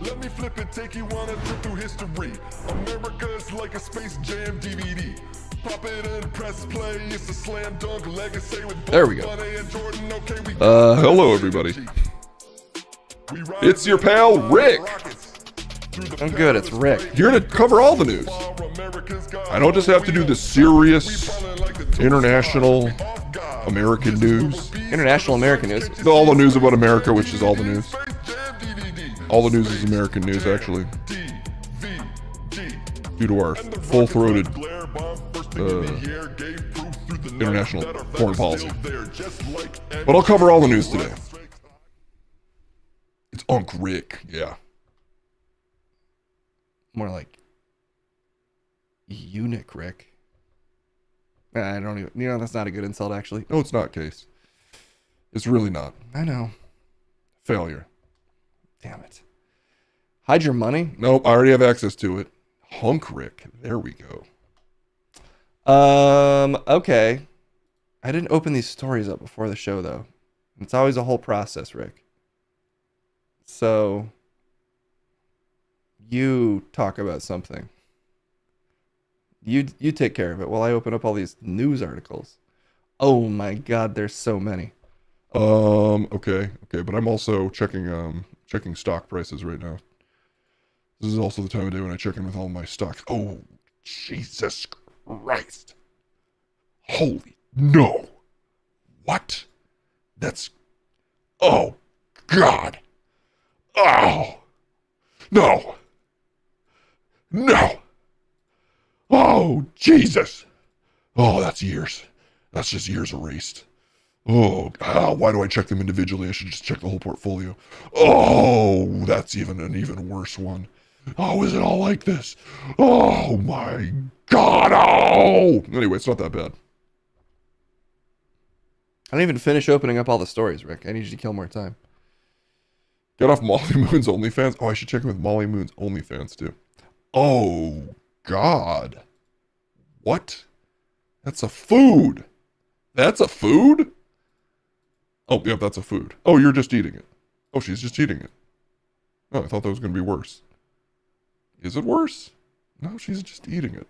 Let me flip it, take you on a trip through history. America's like a Space Jam DVD. Pop it and press play. It's a slam dunk legacy with there we go. Jordan. Okay, Hello everybody. It's your pal Rick. I'm good, it's Rick. Here to cover all the news. I don't just have to do the serious international American news. International American news? All the news about America, which is all the news. All the news is American news, actually. Due to our full-throated international foreign policy. But I'll cover all the news today. It's Unc Rick, yeah. More like eunuch Rick. I don't even, that's not a good insult, actually. No, it's not, Case. It's really not. I know. Failure. Damn it. Hide your money? Nope, I already have access to it. Hunk Rick. There we go. Okay. I didn't open these stories up before the show, though. It's always a whole process, Rick. So, you talk about something. You take care of it while I open up all these news articles. Oh my God, there's so many. Okay, but I'm also checking stock prices right now. This is also the time of day when I check in with all my stocks. Oh, Jesus Christ. Holy no. What? That's... Oh, God. Oh. No. No. Oh, Jesus. Oh, that's years. That's just years erased. Oh, why do I check them individually? I should just check the whole portfolio. Oh, that's an even worse one. Oh, is it all like this? Oh, my God. Oh. Anyway, it's not that bad. I didn't even finish opening up all the stories, Rick. I need you to kill more time. Get off Molly Moon's OnlyFans. Oh, I should check in with Molly Moon's OnlyFans, too. Oh, God. What? That's a food. That's a food? Oh, yep, that's a food. Oh, you're just eating it. Oh, she's just eating it. Oh, I thought that was going to be worse. Is it worse? No, she's just eating it.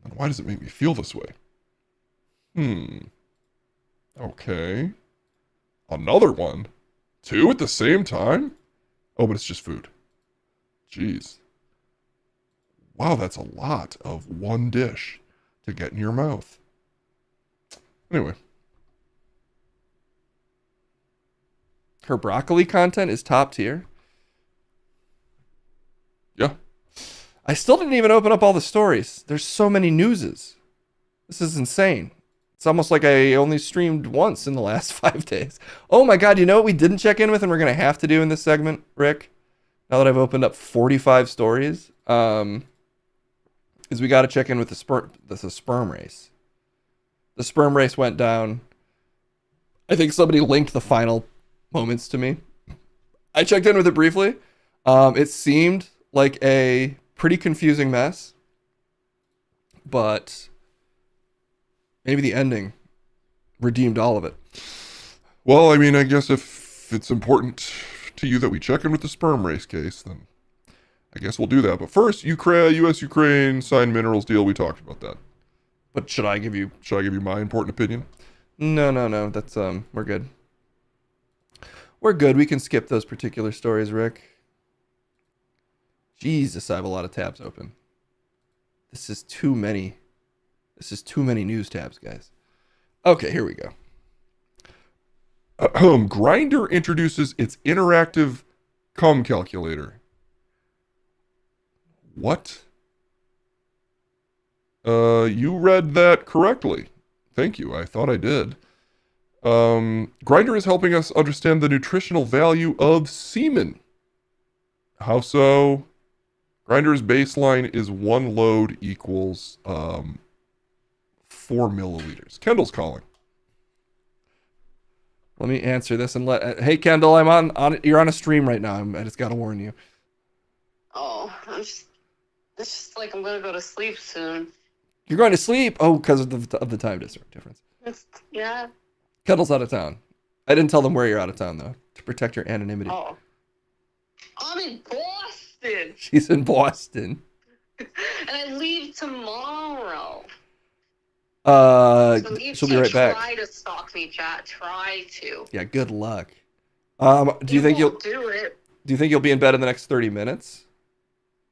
And why does it make me feel this way? Okay. Another one? 2 at the same time? Oh, but it's just food. Jeez. Wow, that's a lot of one dish to get in your mouth. Anyway. Her broccoli content is top tier. Yeah. I still didn't even open up all the stories. There's so many newses. This is insane. It's almost like I only streamed once in the last 5 days. Oh my God, you know what we didn't check in with and we're going to have to do in this segment, Rick? Now that I've opened up 45 stories, is we got to check in with the sperm race. The sperm race went down. I think somebody linked the final moments to me. I checked in with it briefly. It seemed like a pretty confusing mess, but maybe the ending redeemed all of it. Well, I mean, I guess if it's important to you that we check in with the sperm race case, then I guess we'll do that. But first, U.S.-Ukraine signed minerals deal. We talked about that. But should I give you my important opinion? No. That's we're good. We're good. We can skip those particular stories, Rick. Jesus, I have a lot of tabs open. This is too many news tabs, guys. Okay, here we go. Grindr introduces its interactive cum calculator. What? You read that correctly. Thank you. I thought I did. Grindr is helping us understand the nutritional value of semen. How so? Grindr's baseline is 1 load equals 4 milliliters. Kendall's calling. Let me answer this and hey Kendall, I'm on you're on a stream right now. I just gotta warn you. Oh, it's just like I'm gonna go to sleep soon. You're going to sleep? Oh, because of the time difference. Yeah. Kendall's out of town. I didn't tell them where you're out of town though, to protect your anonymity. Oh. I'm in Boston. She's in Boston. And I leave tomorrow. So she'll be right back. Try to stalk me, chat. Try to. Yeah, good luck. Do you think you'll do it? Do you think you'll be in bed in the next 30 minutes?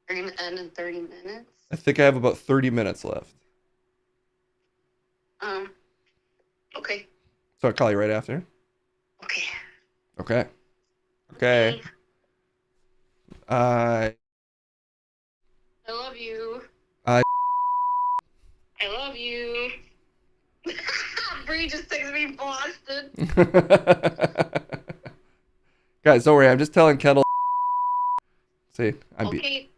Are you gonna end in 30 minutes? I think I have about 30 minutes left. Okay. So I'll call you right after. Okay. Okay. I love you. I love you. Bree just texted me Boston. Guys, don't worry. I'm just telling Kendall. See, I'm okay.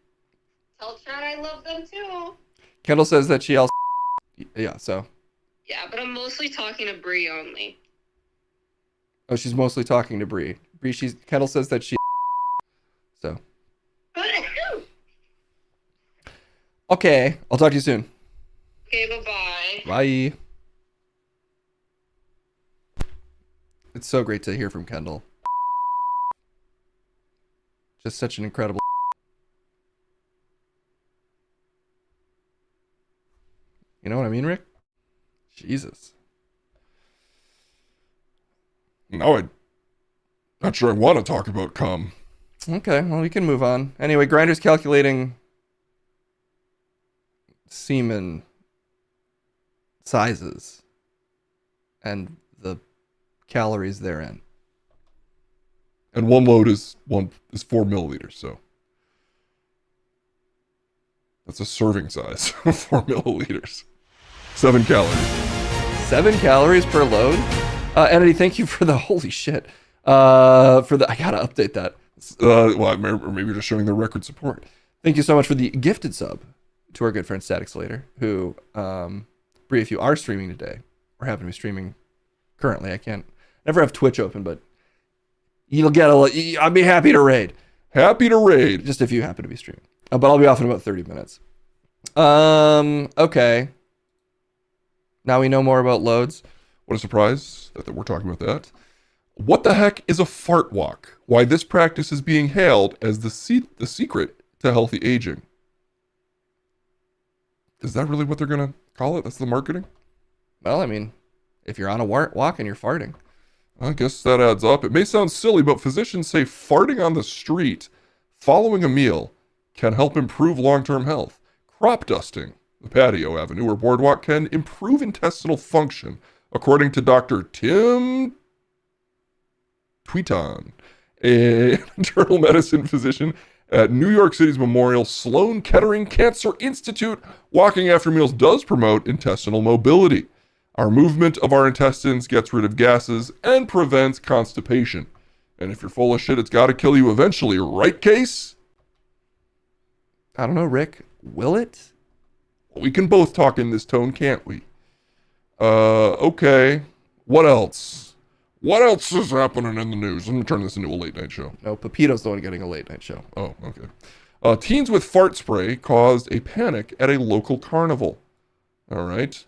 Tell Chad I love them too. Kendall says that she also. Yeah, so. Yeah, but I'm mostly talking to Bree only. Oh, she's mostly talking to Bree. Kendall says that she. So. Okay, I'll talk to you soon. Okay, bye-bye. Bye. It's so great to hear from Kendall. Just such an incredible. You know what I mean, Rick? Jesus. Now I'm not sure I want to talk about cum. Okay, well, we can move on. Anyway, Grindr's calculating semen sizes and the calories therein. And one load is 4 milliliters, so that's a serving size, 4 milliliters, 7 calories. 7 calories per load. Entity, thank you for the holy shit. I gotta update that. Maybe you're just showing the record support. Thank you so much for the gifted sub to our good friend Static Slater, who, Bree, if you are streaming today, or happen to be streaming currently, I never have Twitch open, but you'll get I'd be happy to raid. Happy to raid. Just if you happen to be streaming. But I'll be off in about 30 minutes. Okay. Now we know more about loads. What a surprise that we're talking about that. What the heck is a fart walk? Why this practice is being hailed as the secret to healthy aging. Is that really what they're going to call it? That's the marketing? Well, I mean, if you're on a walk and you're farting. I guess that adds up. It may sound silly, but physicians say farting on the street following a meal can help improve long-term health. Crop dusting the patio, avenue, or boardwalk can improve intestinal function, according to Dr. Tim Tweeton, a internal medicine physician at New York City's Memorial Sloan Kettering Cancer Institute. Walking after meals does promote intestinal mobility. Our movement of our intestines gets rid of gases and prevents constipation. And if you're full of shit, it's got to kill you eventually, right, Case? I don't know, Rick. Will it? We can both talk in this tone, can't we? Okay. What else? What else is happening in the news? I'm going to turn this into a late night show. No, Pepito's the one getting a late night show. Oh, okay. Teens with fart spray caused a panic at a local carnival. All right.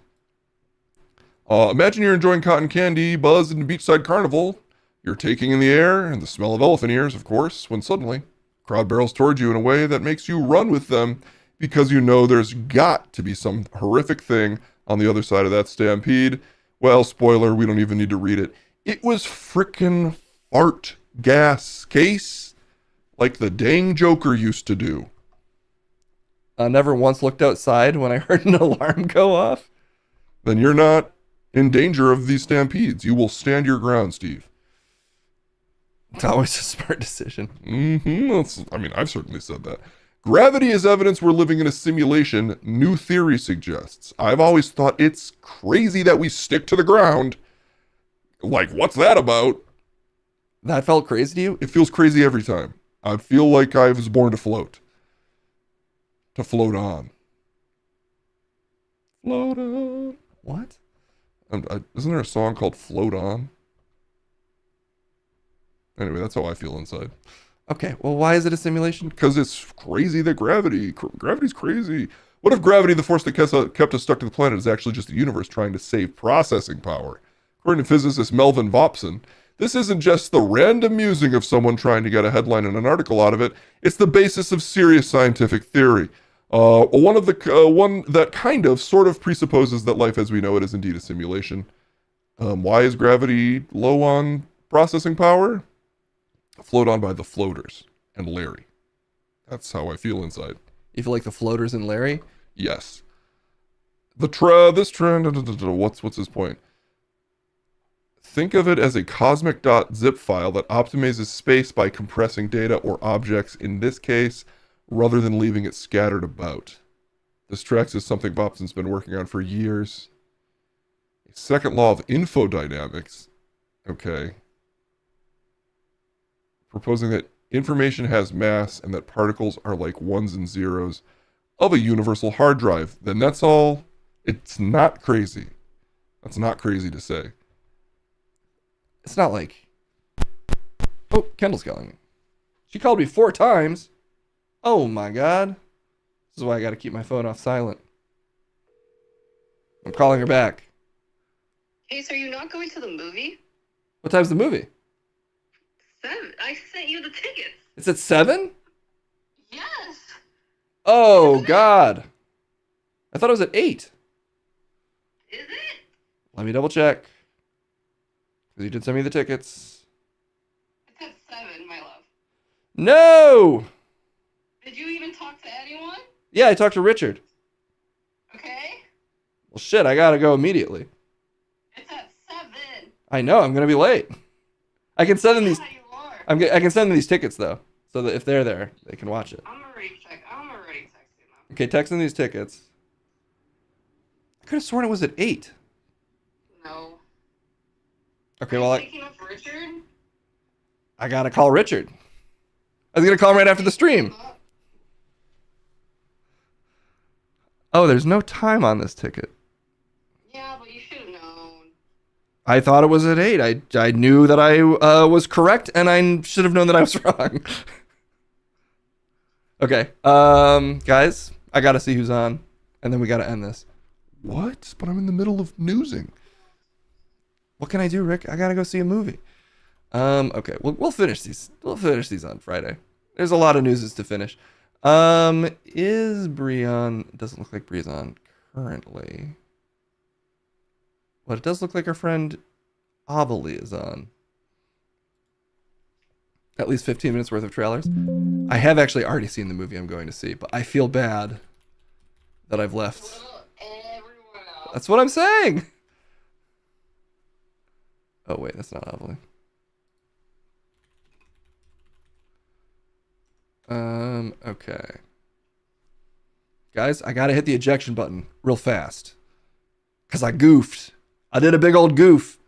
Imagine you're enjoying cotton candy, buzz in a beachside carnival. You're taking in the air and the smell of elephant ears, of course, when suddenly a crowd barrels towards you in a way that makes you run with them because you know there's got to be some horrific thing on the other side of that stampede. Well, spoiler, we don't even need to read it. It was frickin' fart gas, Case, like the dang Joker used to do. I never once looked outside when I heard an alarm go off. Then you're not in danger of these stampedes. You will stand your ground, Steve. It's always a smart decision. I've certainly said that. Gravity is evidence we're living in a simulation, new theory suggests. I've always thought it's crazy that we stick to the ground. Like, what's that about? That felt crazy to you? It feels crazy every time. I feel like I was born to float. To float on. Float on. What? Isn't there a song called Float On? Anyway, that's how I feel inside. Okay, well, why is it a simulation? Because it's crazy that gravity's crazy. What if gravity, the force that kept us stuck to the planet, is actually just the universe trying to save processing power? According to physicist Melvin Vopson, this isn't just the random musing of someone trying to get a headline and an article out of it. It's the basis of serious scientific theory. One that kind of, sort of presupposes that life as we know it is indeed a simulation. Why is gravity low on processing power? Float on by the floaters and Larry. That's how I feel inside. You feel like the floaters and Larry? Yes. This trend, what's his point? Think of it as a cosmic.zip file that optimizes space by compressing data or objects, in this case, rather than leaving it scattered about. This tracks is something Bobson's been working on for years. A second law of infodynamics. Okay. Proposing that information has mass and that particles are like ones and zeros of a universal hard drive. Then that's all. It's not crazy. That's not crazy to say. It's not like... Oh, Kendall's calling me. She called me 4 times. Oh my god. This is why I gotta keep my phone off silent. I'm calling her back. Ace, are you not going to the movie? What time's the movie? 7. I sent you the tickets. It's at 7? Yes. Oh god. I thought it was at 8. Is it? Let me double check. Because you did send me the tickets. It's at 7, my love. No! Did you even talk to anyone? Yeah, I talked to Richard. Okay. Well, shit, I gotta go immediately. It's at 7. I know, I'm gonna be late. I can send them these. I can send them these tickets though, so that if they're there, they can watch it. I'm already texting them. Okay, text them these tickets. I could have sworn it was at 8. No. Okay, well, Picking up Richard? I gotta call Richard. I was gonna call him right after the stream. Oh, there's no time on this ticket. Yeah, but you should have known. I thought it was at 8. I knew that I was correct, and I should have known that I was wrong. Okay, guys, I gotta see who's on, and then we gotta end this. What? But I'm in the middle of newsing. What can I do, Rick? I gotta go see a movie. Okay, we'll finish these. We'll finish these on Friday. There's a lot of newses to finish. Is Bree on? Doesn't look like Bree's on currently. But it does look like our friend Abelie is on. At least 15 minutes worth of trailers. I have actually already seen the movie I'm going to see, but I feel bad that I've left. That's what I'm saying. Oh wait, that's not Abelie. Okay. Guys, I gotta hit the ejection button real fast. Cause I goofed. I did a big old goof.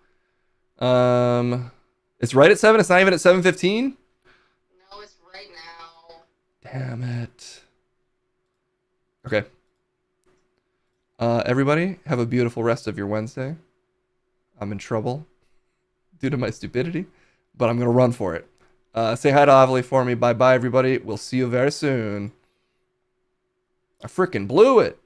It's right at 7, it's not even at 7:15? No, it's right now. Damn it. Okay. Everybody, have a beautiful rest of your Wednesday. I'm in trouble due to my stupidity, but I'm gonna run for it. Say hi to Abelie for me. Bye-bye, everybody. We'll see you very soon. I freaking blew it.